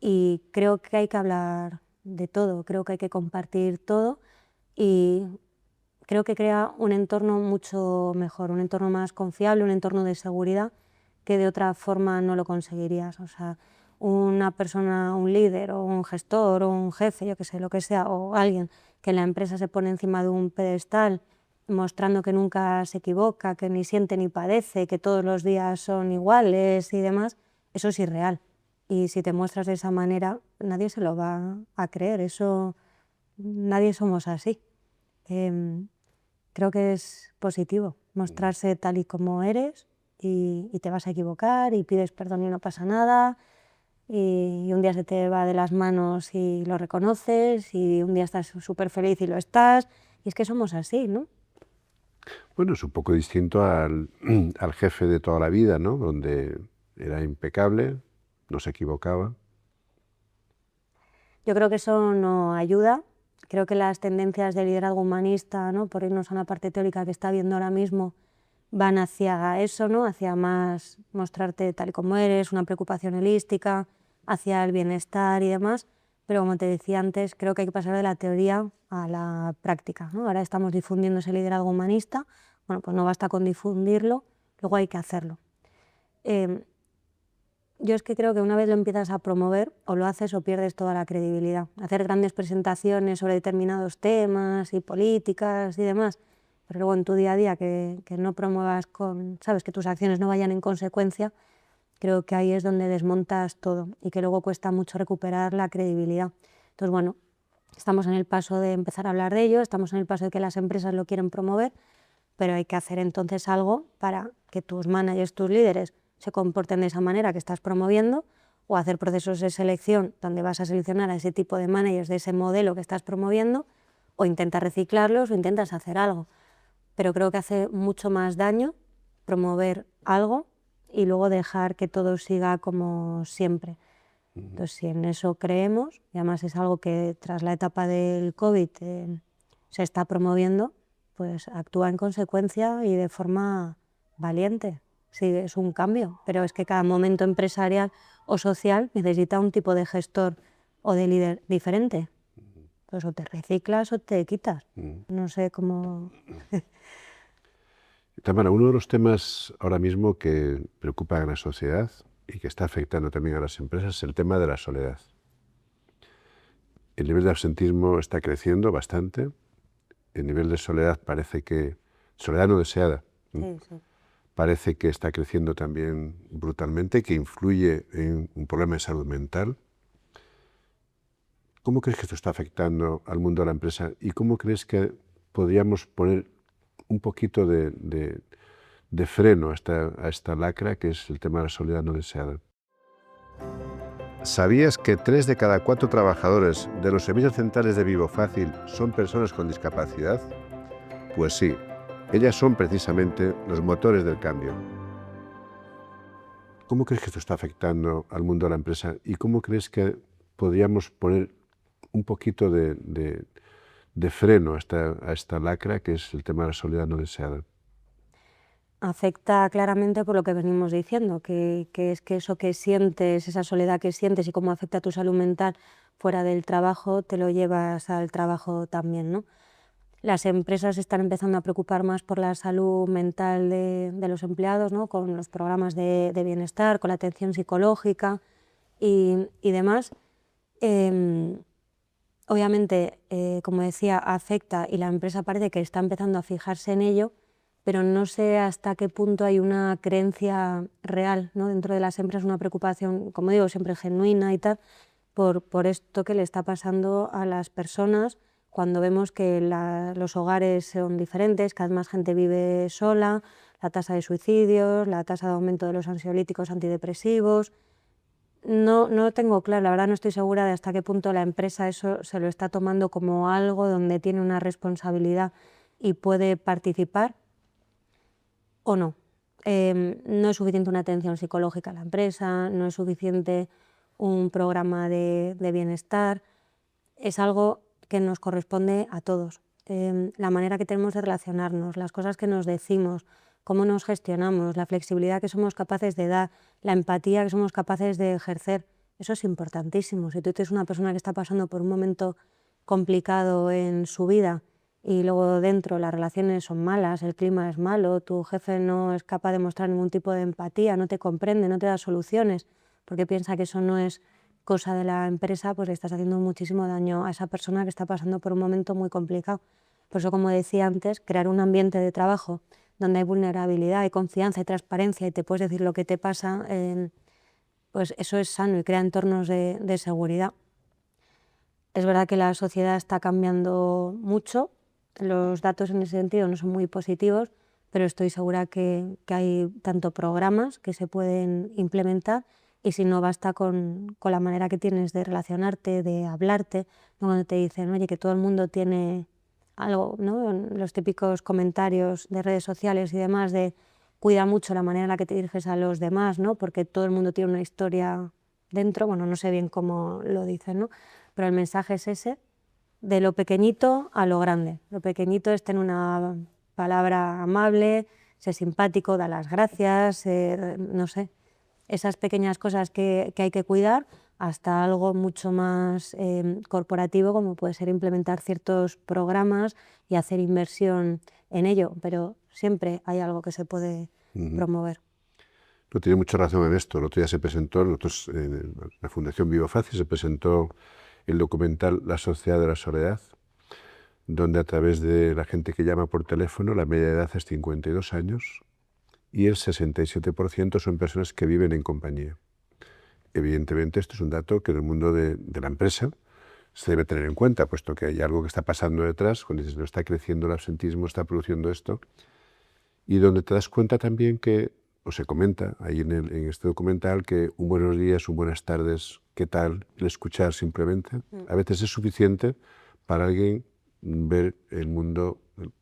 Y creo que hay que hablar de todo, creo que hay que compartir todo y creo que crea un entorno mucho mejor, un entorno más confiable, un entorno de seguridad que de otra forma no lo conseguirías. O sea, una persona, un líder o un gestor o un jefe, yo que sé, lo que sea, o alguien que en la empresa se pone encima de un pedestal mostrando que nunca se equivoca, que ni siente ni padece, que todos los días son iguales y demás, eso es irreal. Y si te muestras de esa manera, nadie se lo va a creer, eso nadie somos así. Creo que es positivo mostrarse tal y como eres y te vas a equivocar y pides perdón y no pasa nada y un día se te va de las manos y lo reconoces y un día estás súper feliz y lo estás y es que somos así, ¿no? Bueno, es un poco distinto al jefe de toda la vida, ¿no? Donde era impecable, no se equivocaba. Yo creo que eso no ayuda. Creo que las tendencias de liderazgo humanista, ¿no? Por irnos a una parte teórica que está viendo ahora mismo, van hacia eso, ¿no? Hacia más mostrarte tal y como eres, una preocupación holística, hacia el bienestar y demás, pero como te decía antes, creo que hay que pasar de la teoría a la práctica, ¿no? Ahora estamos difundiendo ese liderazgo humanista, bueno, pues no basta con difundirlo, luego hay que hacerlo. Yo es que creo que una vez lo empiezas a promover, o lo haces o pierdes toda la credibilidad. Hacer grandes presentaciones sobre determinados temas y políticas y demás, pero luego en tu día a día que no promuevas sabes, que tus acciones no vayan en consecuencia, creo que ahí es donde desmontas todo y que luego cuesta mucho recuperar la credibilidad. Entonces, bueno, estamos en el paso de empezar a hablar de ello, estamos en el paso de que las empresas lo quieren promover, pero hay que hacer entonces algo para que tus managers, tus líderes, se comporten de esa manera que estás promoviendo, o hacer procesos de selección donde vas a seleccionar a ese tipo de managers de ese modelo que estás promoviendo, o intentas reciclarlos o intentas hacer algo. Pero creo que hace mucho más daño promover algo y luego dejar que todo siga como siempre. Entonces, si en eso creemos, y además es algo que tras la etapa del COVID se está promoviendo, pues actúa en consecuencia y de forma valiente. Sí, es un cambio, pero es que cada momento empresarial o social necesita un tipo de gestor o de líder diferente. Pues o te reciclas o te quitas. No sé cómo... Tamara, uno de los temas ahora mismo que preocupa a la sociedad y que está afectando también a las empresas es el tema de la soledad. El nivel de absentismo está creciendo bastante. El nivel de soledad soledad no deseada, Sí, sí. parece que está creciendo también brutalmente, que influye en un problema de salud mental. ¿Cómo crees que esto está afectando al mundo de la empresa y cómo crees que podríamos poner un poquito de freno a esta lacra que es el tema de la soledad no deseada? ¿Sabías que 3 de cada 4 trabajadores de los servicios centrales de Vivo Fácil son personas con discapacidad? Pues sí, ellas son precisamente los motores del cambio. ¿Cómo crees que esto está afectando al mundo de la empresa y cómo crees que podríamos poner un poquito de freno a esta lacra que es el tema de la soledad no deseada? Afecta claramente por lo que venimos diciendo, que es que eso que sientes, esa soledad que sientes y cómo afecta a tu salud mental fuera del trabajo, te lo llevas al trabajo también, ¿no? Las empresas están empezando a preocupar más por la salud mental de los empleados, ¿no? Con los programas de bienestar, con la atención psicológica y demás. Obviamente, como decía, afecta y la empresa parece que está empezando a fijarse en ello, pero no sé hasta qué punto hay una creencia real, ¿no? Dentro de las empresas, una preocupación, como digo, siempre genuina y tal, por esto que le está pasando a las personas cuando vemos que los hogares son diferentes, cada vez más gente vive sola, la tasa de suicidios, la tasa de aumento de los ansiolíticos antidepresivos. No lo tengo claro, la verdad no estoy segura de hasta qué punto la empresa eso se lo está tomando como algo donde tiene una responsabilidad y puede participar o no. No es suficiente una atención psicológica a la empresa, no es suficiente un programa de bienestar, es algo que nos corresponde a todos. La manera que tenemos de relacionarnos, las cosas que nos decimos, cómo nos gestionamos, la flexibilidad que somos capaces de dar, la empatía que somos capaces de ejercer, eso es importantísimo. Si tú tienes una persona que está pasando por un momento complicado en su vida y luego dentro las relaciones son malas, el clima es malo, tu jefe no es capaz de mostrar ningún tipo de empatía, no te comprende, no te da soluciones, porque piensa que eso no es cosa de la empresa, pues le estás haciendo muchísimo daño a esa persona que está pasando por un momento muy complicado. Por eso, como decía antes, crear un ambiente de trabajo donde hay vulnerabilidad, hay confianza, hay transparencia y te puedes decir lo que te pasa, pues eso es sano y crea entornos de seguridad. Es verdad que la sociedad está cambiando mucho, los datos en ese sentido no son muy positivos, pero estoy segura que hay tanto programas que se pueden implementar y si no basta con la manera que tienes de relacionarte, de hablarte, ¿no? Cuando te dicen, oye, que todo el mundo tiene algo, ¿no? Los típicos comentarios de redes sociales y demás de cuida mucho la manera en la que te diriges a los demás, ¿no? Porque todo el mundo tiene una historia dentro, bueno, no sé bien cómo lo dicen, ¿no? Pero el mensaje es ese, de lo pequeñito a lo grande. Lo pequeñito es tener una palabra amable, ser simpático, dar las gracias, no sé, esas pequeñas cosas que hay que cuidar, hasta algo mucho más corporativo, como puede ser implementar ciertos programas y hacer inversión en ello, pero siempre hay algo que se puede promover. No tiene mucha razón en esto. El otro día se presentó, nosotros, en la Fundación Vivo Fácil, se presentó el documental La Sociedad de la Soledad, donde a través de la gente que llama por teléfono, la media de edad es 52 años y el 67% son personas que viven en compañía. Evidentemente, esto es un dato que en el mundo de la empresa se debe tener en cuenta, puesto que hay algo que está pasando detrás, cuando dices, no está creciendo el absentismo, está produciendo esto, y donde te das cuenta también que, o se comenta ahí en este documental, que un buenos días, un buenas tardes, ¿qué tal? El escuchar simplemente, a veces es suficiente para alguien ver el mundo,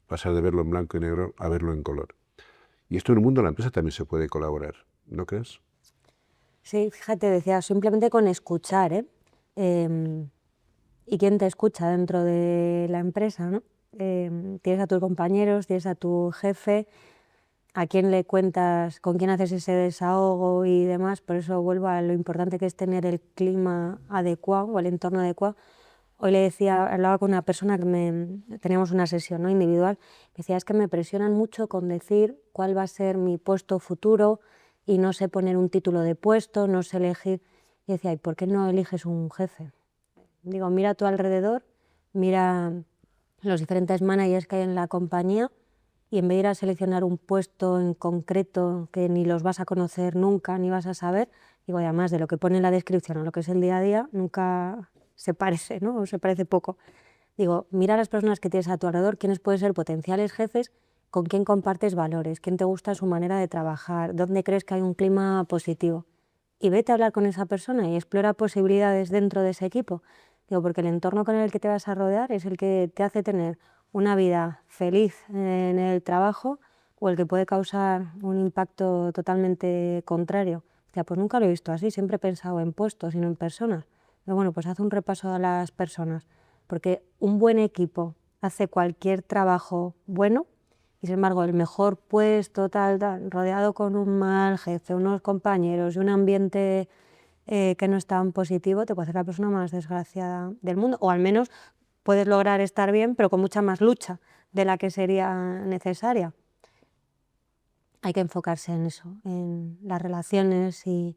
pasar de verlo en blanco y negro a verlo en color. Y esto en el mundo de la empresa también se puede colaborar, ¿no crees? Sí, fíjate, decía, simplemente con escuchar, ¿eh? ¿Y quién te escucha dentro de la empresa, ¿no? Tienes a tus compañeros, tienes a tu jefe, a quién le cuentas, con quién haces ese desahogo y demás. Por eso vuelvo a lo importante que es tener el clima adecuado o el entorno adecuado. Hoy le decía, hablaba con una persona que teníamos una sesión, ¿no?, individual, me decía, es que me presionan mucho con decir cuál va a ser mi puesto futuro y no sé poner un título de puesto, no sé elegir. Y decía, ¿y por qué no eliges un jefe? Digo, mira a tu alrededor, mira los diferentes managers que hay en la compañía y en vez de ir a seleccionar un puesto en concreto que ni los vas a conocer nunca, ni vas a saber, digo, y además de lo que pone en la descripción a lo que es el día a día, nunca se parece, ¿no? O se parece poco. Digo, mira a las personas que tienes a tu alrededor, quiénes pueden ser potenciales jefes, con quién compartes valores, quién te gusta su manera de trabajar, dónde crees que hay un clima positivo. Y vete a hablar con esa persona y explora posibilidades dentro de ese equipo. Digo, porque el entorno con el que te vas a rodear es el que te hace tener una vida feliz en el trabajo o el que puede causar un impacto totalmente contrario. O sea, pues nunca lo he visto así, siempre he pensado en puestos y no en personas. Pero bueno, pues haz un repaso a las personas, porque un buen equipo hace cualquier trabajo bueno y sin embargo el mejor puesto, tal, rodeado con un mal jefe, unos compañeros y un ambiente que no es tan positivo, te puede hacer la persona más desgraciada del mundo, o al menos puedes lograr estar bien, pero con mucha más lucha de la que sería necesaria. Hay que enfocarse en eso, en las relaciones y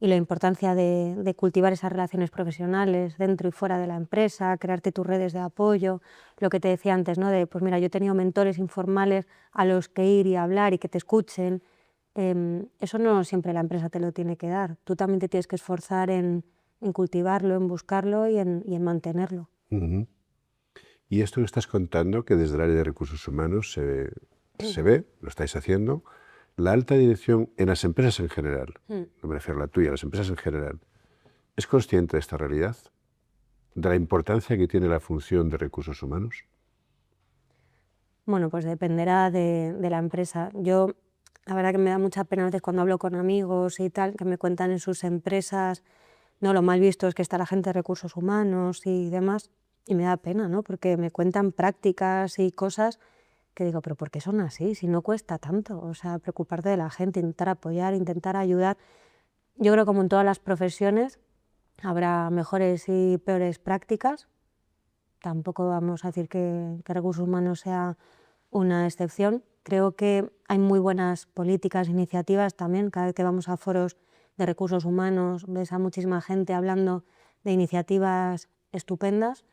la importancia de cultivar esas relaciones profesionales dentro y fuera de la empresa, crearte tus redes de apoyo, lo que te decía antes, ¿no? De, pues mira, yo he tenido mentores informales a los que ir y hablar y que te escuchen. Eso no siempre la empresa te lo tiene que dar. Tú también te tienes que esforzar en cultivarlo, en buscarlo y en mantenerlo. Uh-huh. Y esto que estás contando, que desde el área de recursos humanos se ve, lo estáis haciendo, la alta dirección en las empresas en general, no me refiero a la tuya, las empresas en general, ¿es consciente de esta realidad? ¿De la importancia que tiene la función de recursos humanos? Bueno, pues dependerá de la empresa. Yo, la verdad que me da mucha pena a veces cuando hablo con amigos y tal, que me cuentan en sus empresas, no, lo mal visto es que está la gente de recursos humanos y demás, y me da pena, ¿no? Porque me cuentan prácticas y cosas que digo, pero ¿por qué son así? Si no cuesta tanto, o sea, preocuparte de la gente, intentar apoyar, intentar ayudar. Yo creo que como en todas las profesiones habrá mejores y peores prácticas. Tampoco vamos a decir que recursos humanos sea una excepción. Creo que hay muy buenas políticas, iniciativas también. Cada vez que vamos a foros de recursos humanos ves a muchísima gente hablando de iniciativas estupendas.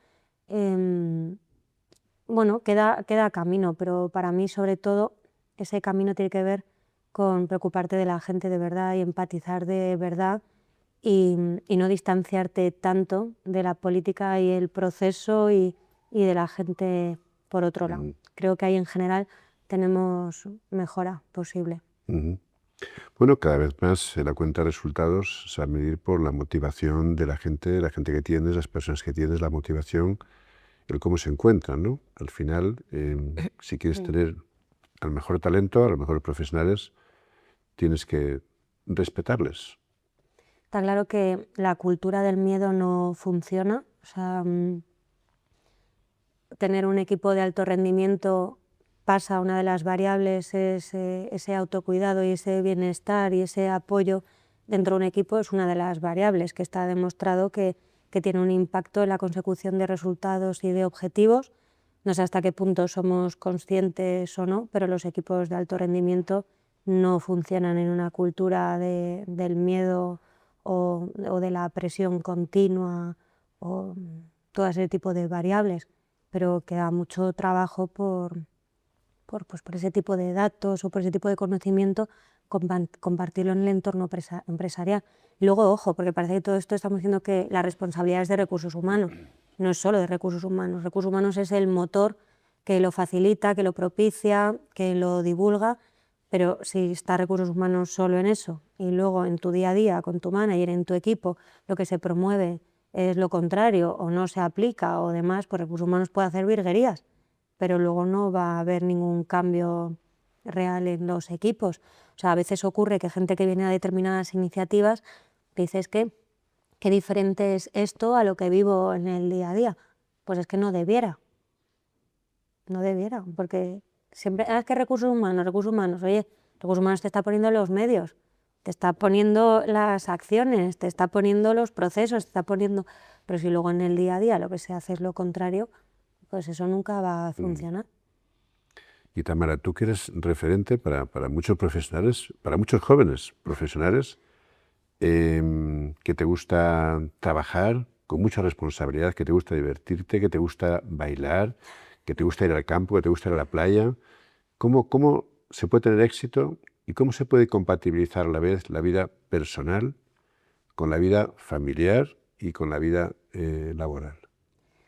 Bueno, queda camino, pero para mí sobre todo ese camino tiene que ver con preocuparte de la gente de verdad y empatizar de verdad y no distanciarte tanto de la política y el proceso y de la gente por otro lado. Creo que ahí en general tenemos mejora posible. Bueno, cada vez más la cuenta de resultados se va a medir por la motivación de la gente que tienes, las personas que tienes, la motivación, el cómo se encuentran, ¿no? Al final, si quieres tener al mejor talento, a los mejores profesionales, tienes que respetarles. Está claro que la cultura del miedo no funciona. O sea, tener un equipo de alto rendimiento pasa, una de las variables es ese autocuidado y ese bienestar y ese apoyo dentro de un equipo es una de las variables que está demostrado que tiene un impacto en la consecución de resultados y de objetivos. No sé hasta qué punto somos conscientes o no, pero los equipos de alto rendimiento no funcionan en una cultura del miedo o de la presión continua o todo ese tipo de variables, pero queda mucho trabajo por ese tipo de datos o por ese tipo de conocimiento, compartirlo en el entorno empresarial. Y luego, ojo, porque parece que todo esto estamos diciendo que la responsabilidad es de recursos humanos. No es solo de recursos humanos. Recursos humanos es el motor que lo facilita, que lo propicia, que lo divulga, pero si está recursos humanos solo en eso y luego en tu día a día, con tu manager, en tu equipo, lo que se promueve es lo contrario o no se aplica o demás, pues recursos humanos puede hacer virguerías, pero luego no va a haber ningún cambio real en los equipos. O sea, a veces ocurre que gente que viene a determinadas iniciativas dice, es que qué diferente es esto a lo que vivo en el día a día. Pues es que no debiera, porque siempre, es que recursos humanos, oye, recursos humanos te está poniendo los medios, te está poniendo las acciones, te está poniendo los procesos, te está poniendo... Pero si luego en el día a día lo que se hace es lo contrario, pues eso nunca va a funcionar. Y Tamara, tú que eres referente para muchos profesionales, para muchos jóvenes profesionales, que te gusta trabajar con mucha responsabilidad, que te gusta divertirte, que te gusta bailar, que te gusta ir al campo, que te gusta ir a la playa. ¿Cómo se puede tener éxito y cómo se puede compatibilizar a la vez la vida personal con la vida familiar y con la vida laboral?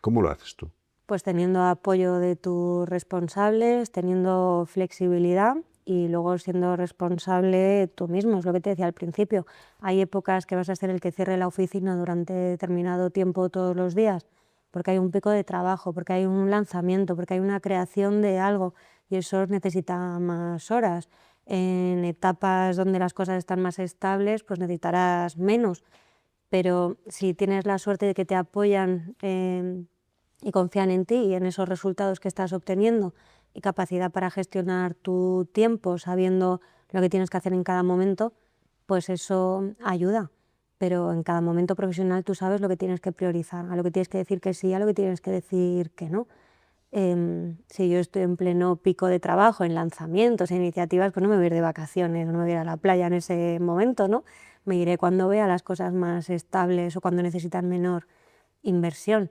¿Cómo lo haces tú? Pues teniendo apoyo de tus responsables, teniendo flexibilidad y luego siendo responsable tú mismo, es lo que te decía al principio. Hay épocas que vas a ser el que cierre la oficina durante determinado tiempo todos los días, porque hay un pico de trabajo, porque hay un lanzamiento, porque hay una creación de algo y eso necesita más horas. En etapas donde las cosas están más estables, pues necesitarás menos. Pero si tienes la suerte de que te apoyan y confían en ti y en esos resultados que estás obteniendo y capacidad para gestionar tu tiempo sabiendo lo que tienes que hacer en cada momento, pues eso ayuda. Pero en cada momento profesional tú sabes lo que tienes que priorizar, a lo que tienes que decir que sí, a lo que tienes que decir que no. Si yo estoy en pleno pico de trabajo, en lanzamientos, en iniciativas, pues no me voy a ir de vacaciones, no me voy a ir a la playa en ese momento, ¿no? Me iré cuando vea las cosas más estables o cuando necesitan menor inversión.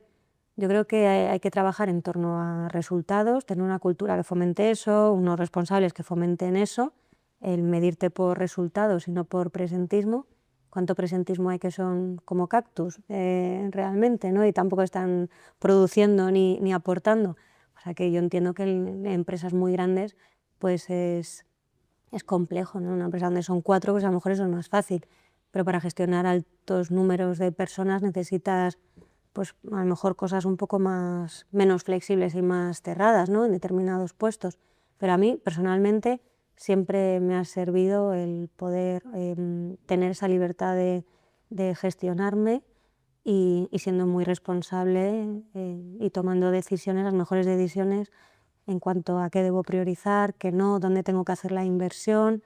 Yo creo que hay que trabajar en torno a resultados, tener una cultura que fomente eso, unos responsables que fomenten eso, el medirte por resultados y no por presentismo. ¿Cuánto presentismo hay que son como cactus realmente, ¿no? Y tampoco están produciendo ni aportando. O sea que yo entiendo que en empresas muy grandes pues es complejo, ¿no? Una empresa donde son 4, pues a lo mejor eso es más fácil, pero para gestionar altos números de personas necesitas pues a lo mejor cosas un poco menos flexibles y más cerradas, ¿no? En determinados puestos. Pero a mí personalmente siempre me ha servido el poder tener esa libertad de gestionarme y siendo muy responsable y tomando decisiones, las mejores decisiones en cuanto a qué debo priorizar, qué no, dónde tengo que hacer la inversión.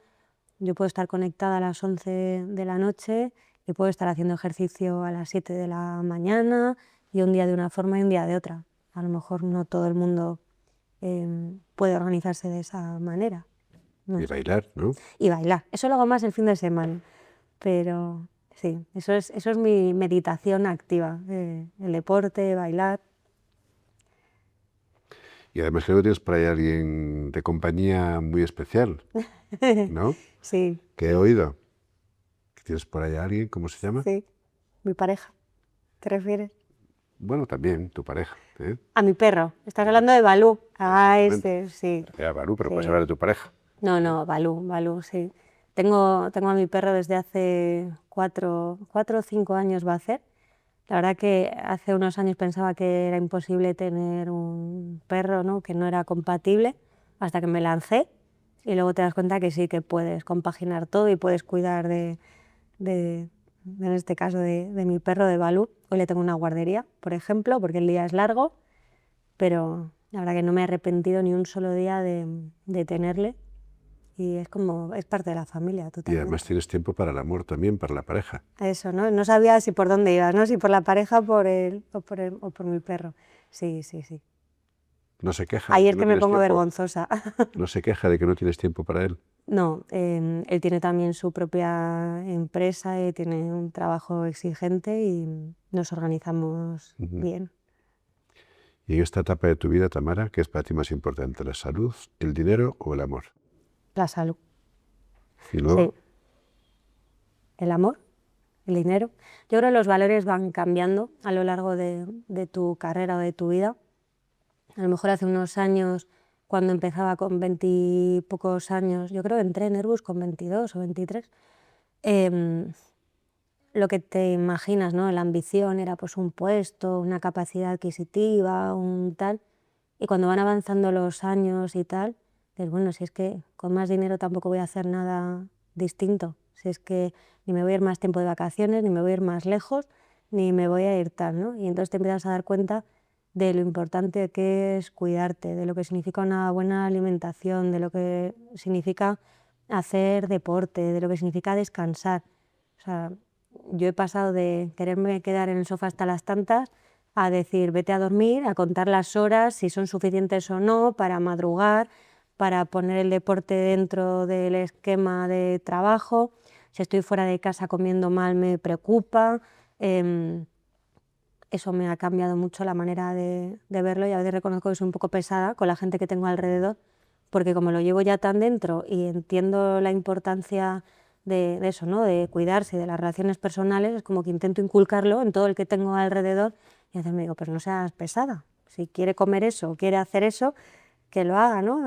Yo puedo estar conectada a las 11 de la noche y puedo estar haciendo ejercicio a las 7 de la mañana y un día de una forma y un día de otra. A lo mejor no todo el mundo puede organizarse de esa manera. No Y sé. bailar, ¿no? Y bailar. Eso lo hago más el fin de semana, pero sí, eso es mi meditación activa, el deporte, bailar. Y además creo que tienes por ahí alguien de compañía muy especial, ¿no? Sí, Que he oído. Que tienes por ahí a alguien, ¿cómo se llama? sí, mi pareja. ¿Te refieres? Bueno, también tu pareja, ¿eh? A mi perro. Estás hablando de Balú. Ah, Exactamente. sí. Balú, pero puedes Sí. hablar de tu pareja. No, Balú, sí. Tengo a mi perro desde hace 4 o 5 años va a hacer. La verdad que hace unos años pensaba que era imposible tener un perro, ¿no? Que no era compatible, hasta que me lancé y luego te das cuenta que sí, que puedes compaginar todo y puedes cuidar en este caso, de mi perro, de Balú. Hoy le tengo una guardería, por ejemplo, porque el día es largo, pero la verdad que no me he arrepentido ni un solo día de tenerle. y es como, es parte de la familia, Y totalmente. además tienes tiempo para el amor también, para la pareja. Eso, ¿no? No sabía si por dónde ibas, ¿no? Si por la pareja o por mi perro. Sí, sí, sí. No se queja de Ahí que es no que me tienes pongo tiempo. vergonzosa. No se queja de que no tienes tiempo para él. No, él tiene también su propia empresa y tiene un trabajo exigente y nos organizamos bien. Y en esta etapa de tu vida, Tamara, ¿qué es para ti más importante, la salud, el dinero o el amor? La salud. Y luego, Sí. El amor, el dinero. Yo creo que los valores van cambiando a lo largo de tu carrera o de tu vida. A lo mejor hace unos años, cuando empezaba con 20 y pocos años, yo creo que entré en Airbus con 22 o 23, lo que te imaginas, ¿no? La ambición era pues un puesto, una capacidad adquisitiva, un tal. Y cuando van avanzando los años y tal, dices, bueno, si es que con más dinero tampoco voy a hacer nada distinto. Si es que ni me voy a ir más tiempo de vacaciones, ni me voy a ir más lejos, ni me voy a ir tal, ¿no? Y entonces te empiezas a dar cuenta de lo importante que es cuidarte, de lo que significa una buena alimentación, de lo que significa hacer deporte, de lo que significa descansar. O sea, yo he pasado de quererme quedar en el sofá hasta las tantas a decir vete a dormir, a contar las horas, si son suficientes o no, para madrugar, para poner el deporte dentro del esquema de trabajo. Si estoy fuera de casa comiendo mal me preocupa. Eso me ha cambiado mucho la manera de verlo y a veces reconozco que soy un poco pesada con la gente que tengo alrededor, porque como lo llevo ya tan dentro y entiendo la importancia de eso, ¿no? De cuidarse, de las relaciones personales, es como que intento inculcarlo en todo el que tengo alrededor y a veces me digo, pero no seas pesada, si quiere comer eso o quiere hacer eso, que lo haga, ¿no?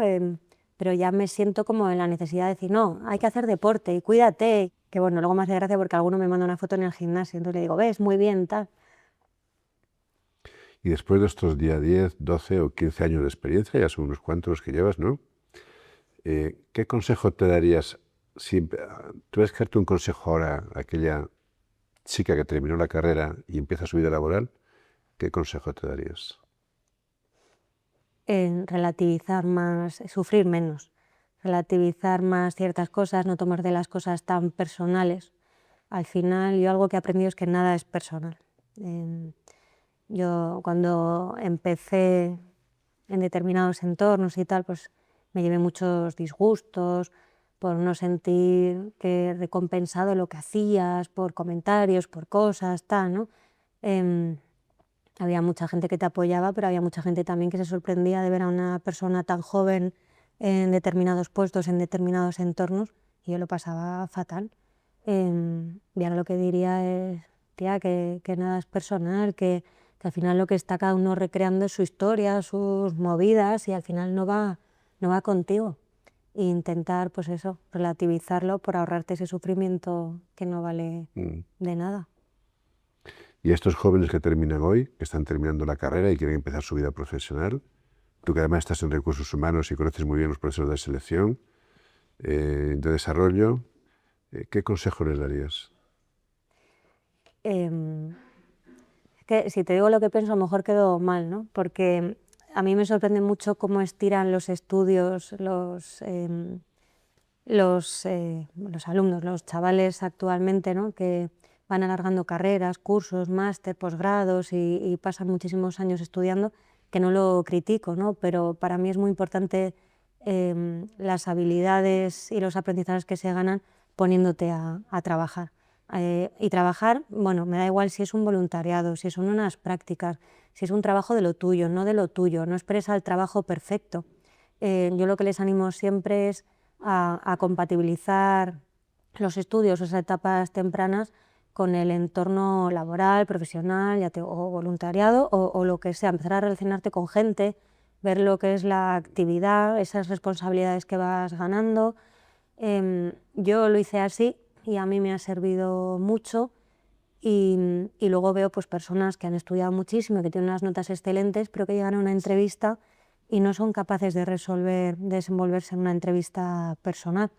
Pero ya me siento como en la necesidad de decir, no, hay que hacer deporte y cuídate, que bueno, luego me hace gracia porque alguno me manda una foto en el gimnasio, entonces le digo, ves, muy bien, tal. y después de estos ya 10, 12 o 15 años de experiencia, ya son unos cuantos los que llevas, ¿no? ¿Qué consejo te darías si tuvieras que darte un consejo ahora a aquella chica que terminó la carrera y empieza su vida laboral? ¿Qué consejo te darías? Relativizar más, sufrir menos, relativizar más ciertas cosas, no tomar de las cosas tan personales. Al final yo algo que he aprendido es que nada es personal. Yo cuando empecé en determinados entornos y tal, pues me llevé muchos disgustos por no sentir que recompensado lo que hacías, por comentarios, por cosas, tal, ¿no? Había mucha gente que te apoyaba, pero había mucha gente también que se sorprendía de ver a una persona tan joven en determinados puestos, en determinados entornos, y yo lo pasaba fatal. Y ahora lo que diría es, tía, que nada es personal, que al final lo que está cada uno recreando es su historia, sus movidas, y al final no va contigo. E intentar, pues eso, relativizarlo por ahorrarte ese sufrimiento que no vale Mm. de nada. Y estos jóvenes que terminan hoy, que están terminando la carrera y quieren empezar su vida profesional, tú que además estás en recursos humanos y conoces muy bien los procesos de selección, de desarrollo, ¿qué consejo les darías? Em, que si te digo lo que pienso, a lo mejor quedo mal, ¿no? Porque a mí me sorprende mucho cómo estiran los estudios los alumnos, los chavales actualmente, ¿no? Que van alargando carreras, cursos, máster, posgrados y pasan muchísimos años estudiando, que no lo critico, ¿no? Pero para mí es muy importante las habilidades y los aprendizajes que se ganan poniéndote a trabajar. Y trabajar, bueno, me da igual si es un voluntariado, si son unas prácticas, si es un trabajo de lo tuyo, no de lo tuyo, no esperes al trabajo perfecto. Yo lo que les animo siempre es a compatibilizar los estudios, esas etapas tempranas, con el entorno laboral, profesional, o voluntariado, o lo que sea, empezar a relacionarte con gente, ver lo que es la actividad, esas responsabilidades que vas ganando. Yo lo hice así y a mí me ha servido mucho y luego veo pues, personas que han estudiado muchísimo, que tienen unas notas excelentes, pero que llegan a una entrevista y no son capaces de desenvolverse en una entrevista personal.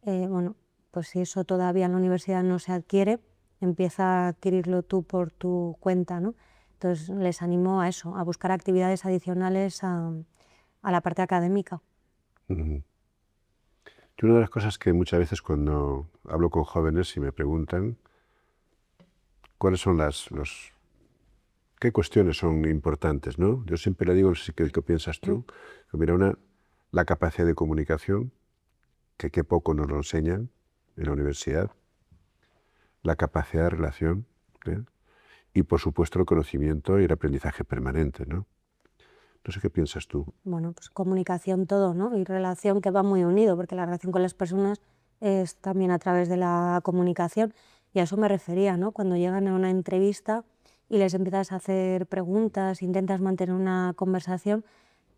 Bueno, pues si eso todavía en la universidad no se adquiere, empieza a adquirirlo tú por tu cuenta, ¿no? Entonces les animo a eso, a buscar actividades adicionales a la parte académica. Ujú. Y una de las cosas que muchas veces cuando hablo con jóvenes y me preguntan cuáles son qué cuestiones son importantes, ¿no? Yo siempre le digo, sí, ¿qué piensas tú? Que mira, la capacidad de comunicación, que qué poco nos lo enseñan en la universidad, la capacidad de relación, ¿eh? Y por supuesto el conocimiento y el aprendizaje permanente, ¿no? No sé qué piensas tú. Bueno, pues comunicación todo, ¿no? Y relación, que va muy unido, porque la relación con las personas es también a través de la comunicación. Y a eso me refería, ¿no? Cuando llegan a una entrevista y les empiezas a hacer preguntas, intentas mantener una conversación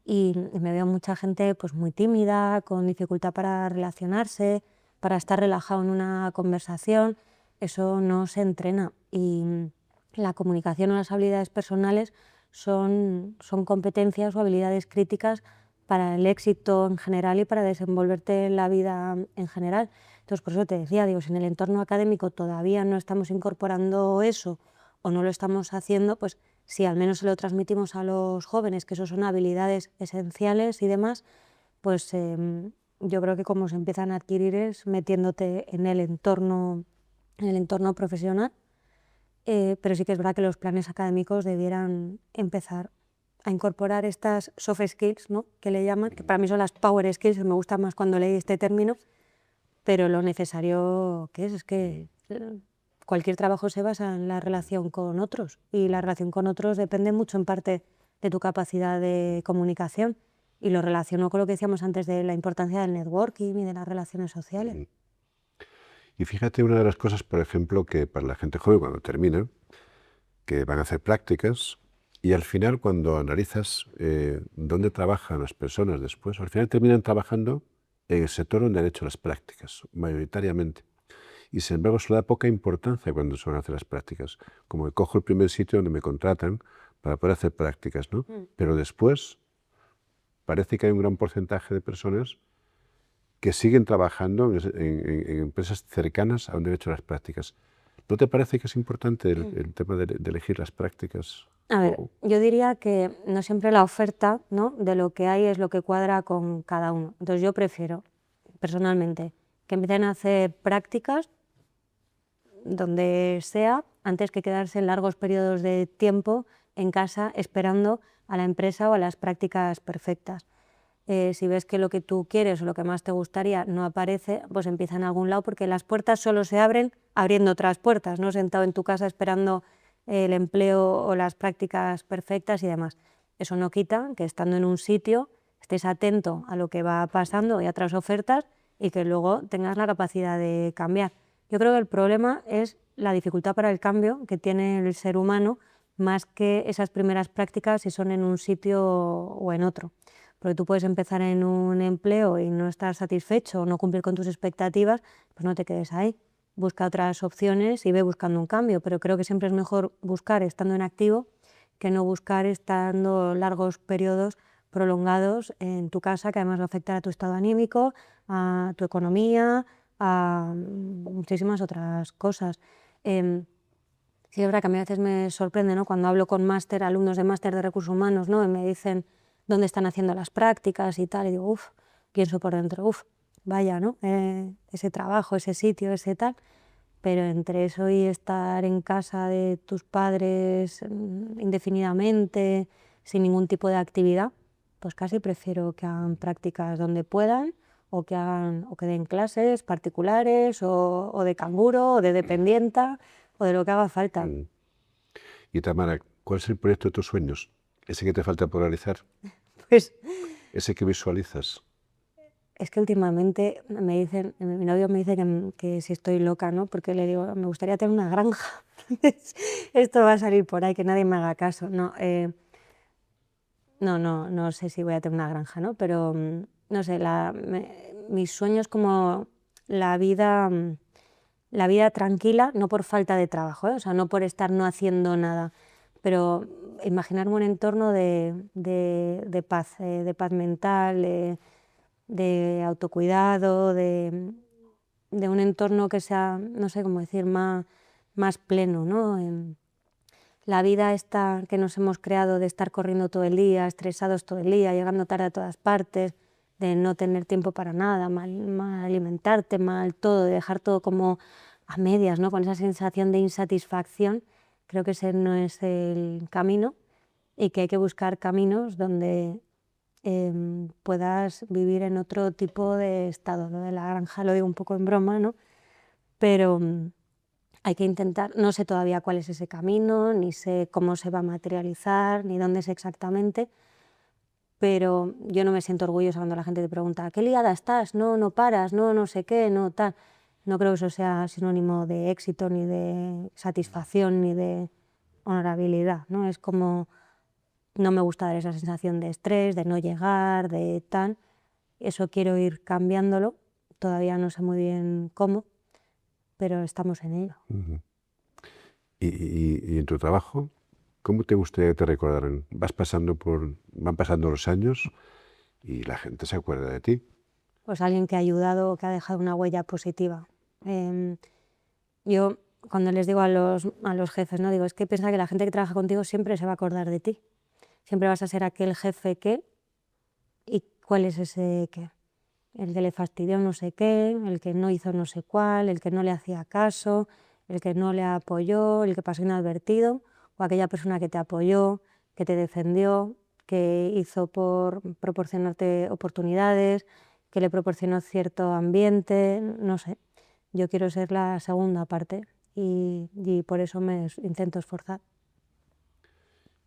y me veo mucha gente pues muy tímida, con dificultad para relacionarse, para estar relajado en una conversación. Eso no se entrena. Y la comunicación o las habilidades personales son competencias o habilidades críticas para el éxito en general y para desenvolverte en la vida en general. Entonces, por eso te decía, digo, si en el entorno académico todavía no estamos incorporando eso o no lo estamos haciendo, pues si al menos se lo transmitimos a los jóvenes, que eso son habilidades esenciales y demás, pues yo creo que como se empiezan a adquirir es metiéndote en el entorno profesional. Pero sí que es verdad que los planes académicos debieran empezar a incorporar estas soft skills, ¿no? Que le llaman, que para mí son las power skills, que me gusta más cuando leí este término, pero lo necesario que es que cualquier trabajo se basa en la relación con otros y la relación con otros depende mucho en parte de tu capacidad de comunicación y lo relaciono con lo que decíamos antes de la importancia del networking y de las relaciones sociales. Y fíjate una de las cosas, por ejemplo, que para la gente joven cuando termina, que van a hacer prácticas y al final cuando analizas dónde trabajan las personas después, al final terminan trabajando en el sector donde han hecho las prácticas, mayoritariamente. Y sin embargo se le da poca importancia cuando se van a hacer las prácticas. Como que cojo el primer sitio donde me contratan para poder hacer prácticas, ¿no? Pero después parece que hay un gran porcentaje de personas que siguen trabajando en empresas cercanas a donde han hecho las prácticas. ¿No te parece que es importante el tema de elegir las prácticas? A ver, yo diría que no siempre la oferta, ¿no?, de lo que hay es lo que cuadra con cada uno. Entonces yo prefiero, personalmente, que empiecen a hacer prácticas donde sea, antes que quedarse en largos periodos de tiempo en casa esperando a la empresa o a las prácticas perfectas. Si ves que lo que tú quieres o lo que más te gustaría no aparece, pues empieza en algún lado, porque las puertas solo se abren abriendo otras puertas, no sentado en tu casa esperando el empleo o las prácticas perfectas y demás. Eso no quita que estando en un sitio estés atento a lo que va pasando y a otras ofertas y que luego tengas la capacidad de cambiar. Yo creo que el problema es la dificultad para el cambio que tiene el ser humano, más que esas primeras prácticas si son en un sitio o en otro. Porque tú puedes empezar en un empleo y no estar satisfecho o no cumplir con tus expectativas, pues no te quedes ahí. Busca otras opciones y ve buscando un cambio, pero creo que siempre es mejor buscar estando en activo que no buscar estando largos periodos prolongados en tu casa, que además va a afectar a tu estado anímico, a tu economía, a muchísimas otras cosas. Sí, es verdad que a mí a veces me sorprende, ¿no?, cuando hablo con alumnos de máster de recursos humanos, ¿no?, y me dicen dónde están haciendo las prácticas y tal, y digo, uff, pienso por dentro, uff, vaya, ¿no?, ese trabajo, ese sitio, ese tal, pero entre eso y estar en casa de tus padres indefinidamente, sin ningún tipo de actividad, pues casi prefiero que hagan prácticas donde puedan o que den clases particulares o de canguro o de dependienta o de lo que haga falta. Y Tamara, ¿cuál es el proyecto de tus sueños? Ese que te falta por realizar, Pues ese que visualizas. es que últimamente me dicen, mi novio me dice que si estoy loca, ¿no? Porque le digo, me gustaría tener una granja. Esto va a salir por ahí, que nadie me haga caso. No, no sé si voy a tener una granja, ¿no? Pero no sé, mis sueños como la vida, la vida tranquila, no por falta de trabajo, ¿eh? O sea, no por estar no haciendo nada, pero imaginarme un entorno de paz mental, de autocuidado, de un entorno que sea, no sé cómo decir, más pleno, ¿no? La vida esta que nos hemos creado de estar corriendo todo el día, estresados todo el día, llegando tarde a todas partes, de no tener tiempo para nada, mal alimentarte, mal todo, de dejar todo como a medias, ¿no? Con esa sensación de insatisfacción, creo que ese no es el camino y que hay que buscar caminos donde puedas vivir en otro tipo de estado. Lo de la granja lo digo un poco en broma, ¿no? Pero hay que intentar, no sé todavía cuál es ese camino, ni sé cómo se va a materializar, ni dónde es exactamente, pero yo no me siento orgullosa cuando la gente te pregunta, ¿qué liada estás? No, no paras, no, no sé qué, no tal. No creo que eso sea sinónimo de éxito, ni de satisfacción, ni de honorabilidad, ¿no? Es como, no me gusta dar esa sensación de estrés, de no llegar, de tal. Eso quiero ir cambiándolo, todavía no sé muy bien cómo, pero estamos en ello. Y en tu trabajo, ¿cómo te gustaría que te recordaran? Van pasando los años y la gente se acuerda de ti. Pues alguien que ha ayudado, que ha dejado una huella positiva. Yo cuando les digo a los jefes, ¿no? Digo, es que piensa que la gente que trabaja contigo siempre se va a acordar de ti. Siempre vas a ser aquel jefe que, ¿y cuál es ese qué? El que le fastidió no sé qué, el que no hizo no sé cuál, el que no le hacía caso, el que no le apoyó, el que pasó inadvertido, o aquella persona que te apoyó, que te defendió, que hizo por proporcionarte oportunidades, que le proporcionó cierto ambiente, no sé. Yo quiero ser la segunda parte y por eso me intento esforzar.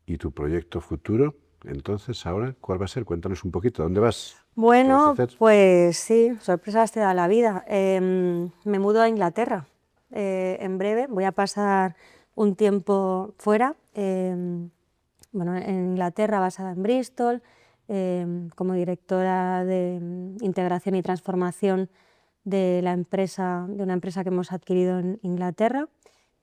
¿Y tu proyecto futuro, entonces, ahora, cuál va a ser? Cuéntanos un poquito, ¿dónde vas? ¿Qué vas a Bueno, hacer? pues sí, sorpresas te da la vida. Me mudo a Inglaterra. En breve voy a pasar un tiempo fuera, bueno, en Inglaterra, basada en Bristol, como directora de integración y transformación de una empresa que hemos adquirido en Inglaterra.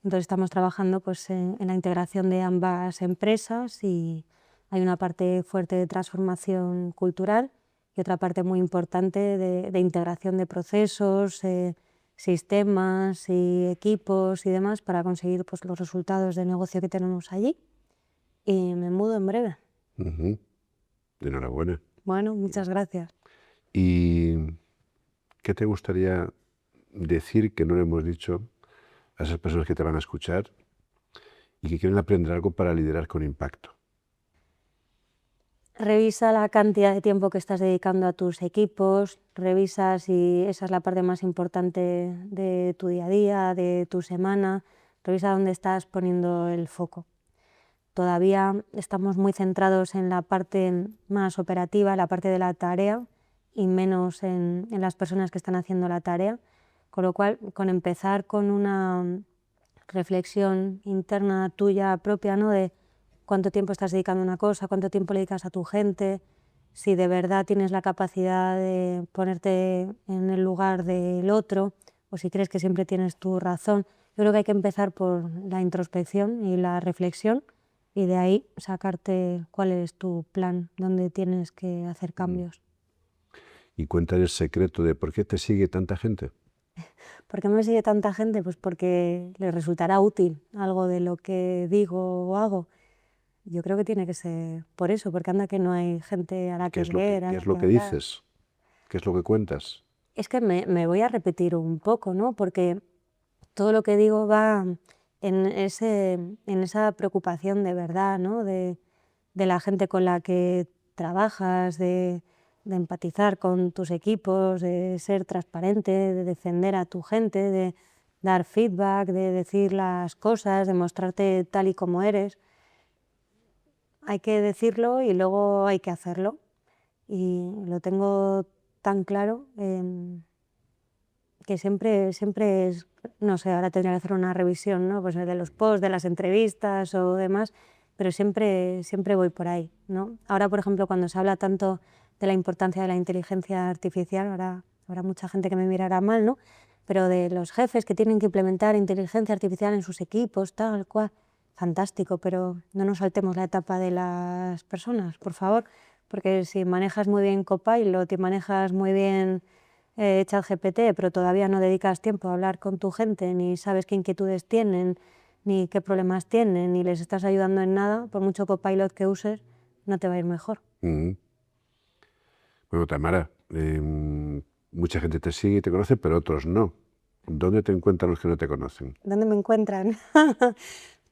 Entonces estamos trabajando pues, en la integración de ambas empresas y hay una parte fuerte de transformación cultural y otra parte muy importante de integración de procesos, sistemas y equipos y demás para conseguir pues, los resultados de negocio que tenemos allí. Y me mudo en breve. Ujú. Enhorabuena. Bueno, muchas gracias. ¿Y qué te gustaría decir que no le hemos dicho a esas personas que te van a escuchar y que quieren aprender algo para liderar con impacto? Revisa la cantidad de tiempo que estás dedicando a tus equipos, revisa si esa es la parte más importante de tu día a día, de tu semana, revisa dónde estás poniendo el foco. Todavía estamos muy centrados en la parte más operativa, la parte de la tarea, y menos en las personas que están haciendo la tarea, con lo cual, con empezar con una reflexión interna tuya propia, ¿no? De cuánto tiempo estás dedicando a una cosa, cuánto tiempo le dedicas a tu gente, si de verdad tienes la capacidad de ponerte en el lugar del otro o si crees que siempre tienes tu razón. Yo creo que hay que empezar por la introspección y la reflexión y de ahí sacarte cuál es tu plan, dónde tienes que hacer cambios. Y cuéntale el secreto de por qué te sigue tanta gente. ¿Por qué me sigue tanta gente? Pues porque les resultará útil algo de lo que digo o hago. Yo creo que tiene que ser por eso, porque anda que no hay gente a la ¿Qué que es lo que, leer, a qué la es que lo que hablar. dices? ¿Qué es lo que cuentas? Es que me voy a repetir un poco, ¿no? Porque todo lo que digo va en esa preocupación de verdad, ¿no? De la gente con la que trabajas, de empatizar con tus equipos, de ser transparente, de defender a tu gente, de dar feedback, de decir las cosas, de mostrarte tal y como eres. Hay que decirlo y luego hay que hacerlo. Y lo tengo tan claro que siempre es, no sé, ahora tendría que hacer una revisión, ¿no? Pues de los posts, de las entrevistas o demás, pero siempre voy por ahí, ¿no? Ahora, por ejemplo, cuando se habla tanto de la importancia de la inteligencia artificial, ahora habrá mucha gente que me mirará mal, ¿no? Pero de los jefes que tienen que implementar inteligencia artificial en sus equipos, tal cual, fantástico, pero no nos saltemos la etapa de las personas, por favor, porque si manejas muy bien Copilot y manejas muy bien ChatGPT, pero todavía no dedicas tiempo a hablar con tu gente, ni sabes qué inquietudes tienen, ni qué problemas tienen, ni les estás ayudando en nada, por mucho Copilot que uses, no te va a ir mejor. Mm. Bueno, Tamara, Mucha gente te sigue y te conoce, pero otros no. ¿Dónde te encuentran los que no te conocen? ¿Dónde me encuentran?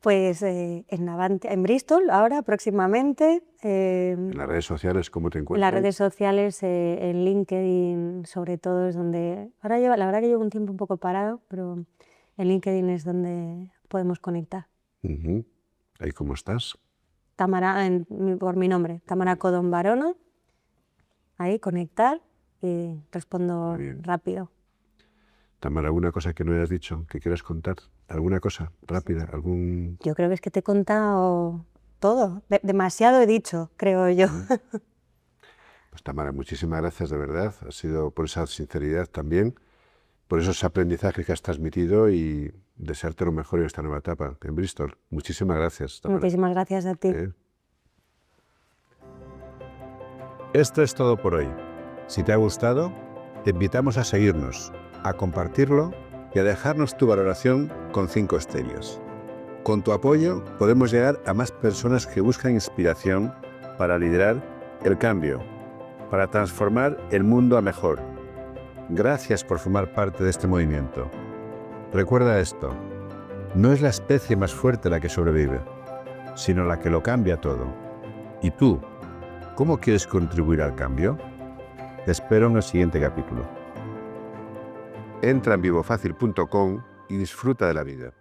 Pues en Bristol, ahora, próximamente. En las redes sociales, ¿cómo te En encuentran? las redes sociales, en LinkedIn, sobre todo, es donde... Ahora la verdad que llevo un tiempo un poco parado, pero en LinkedIn es donde podemos conectar. Ujú. ¿Ahí cómo estás? Tamara, por mi nombre, Tamara Codón Barona. Ahí, conectar y respondo Muy bien. rápido. Tamara, ¿alguna cosa que no hayas dicho que quieras contar? ¿Alguna cosa rápida? Yo creo que es que te he contado todo. Demasiado he dicho, creo yo. Pues Tamara, muchísimas gracias de verdad. Ha sido por esa sinceridad también, por esos aprendizajes que has transmitido y desearte lo mejor en esta nueva etapa en Bristol. Muchísimas gracias, Tamara. Muchísimas gracias a ti. Esto es todo por hoy. Si te ha gustado, te invitamos a seguirnos, a compartirlo y a dejarnos tu valoración con 5 estrellas. Con tu apoyo podemos llegar a más personas que buscan inspiración para liderar el cambio, para transformar el mundo a mejor. Gracias por formar parte de este movimiento. Recuerda esto, no es la especie más fuerte la que sobrevive, sino la que lo cambia todo. ¿Y tú, cómo quieres contribuir al cambio? Te espero en el siguiente capítulo. Entra en vivofacil.com y disfruta de la vida.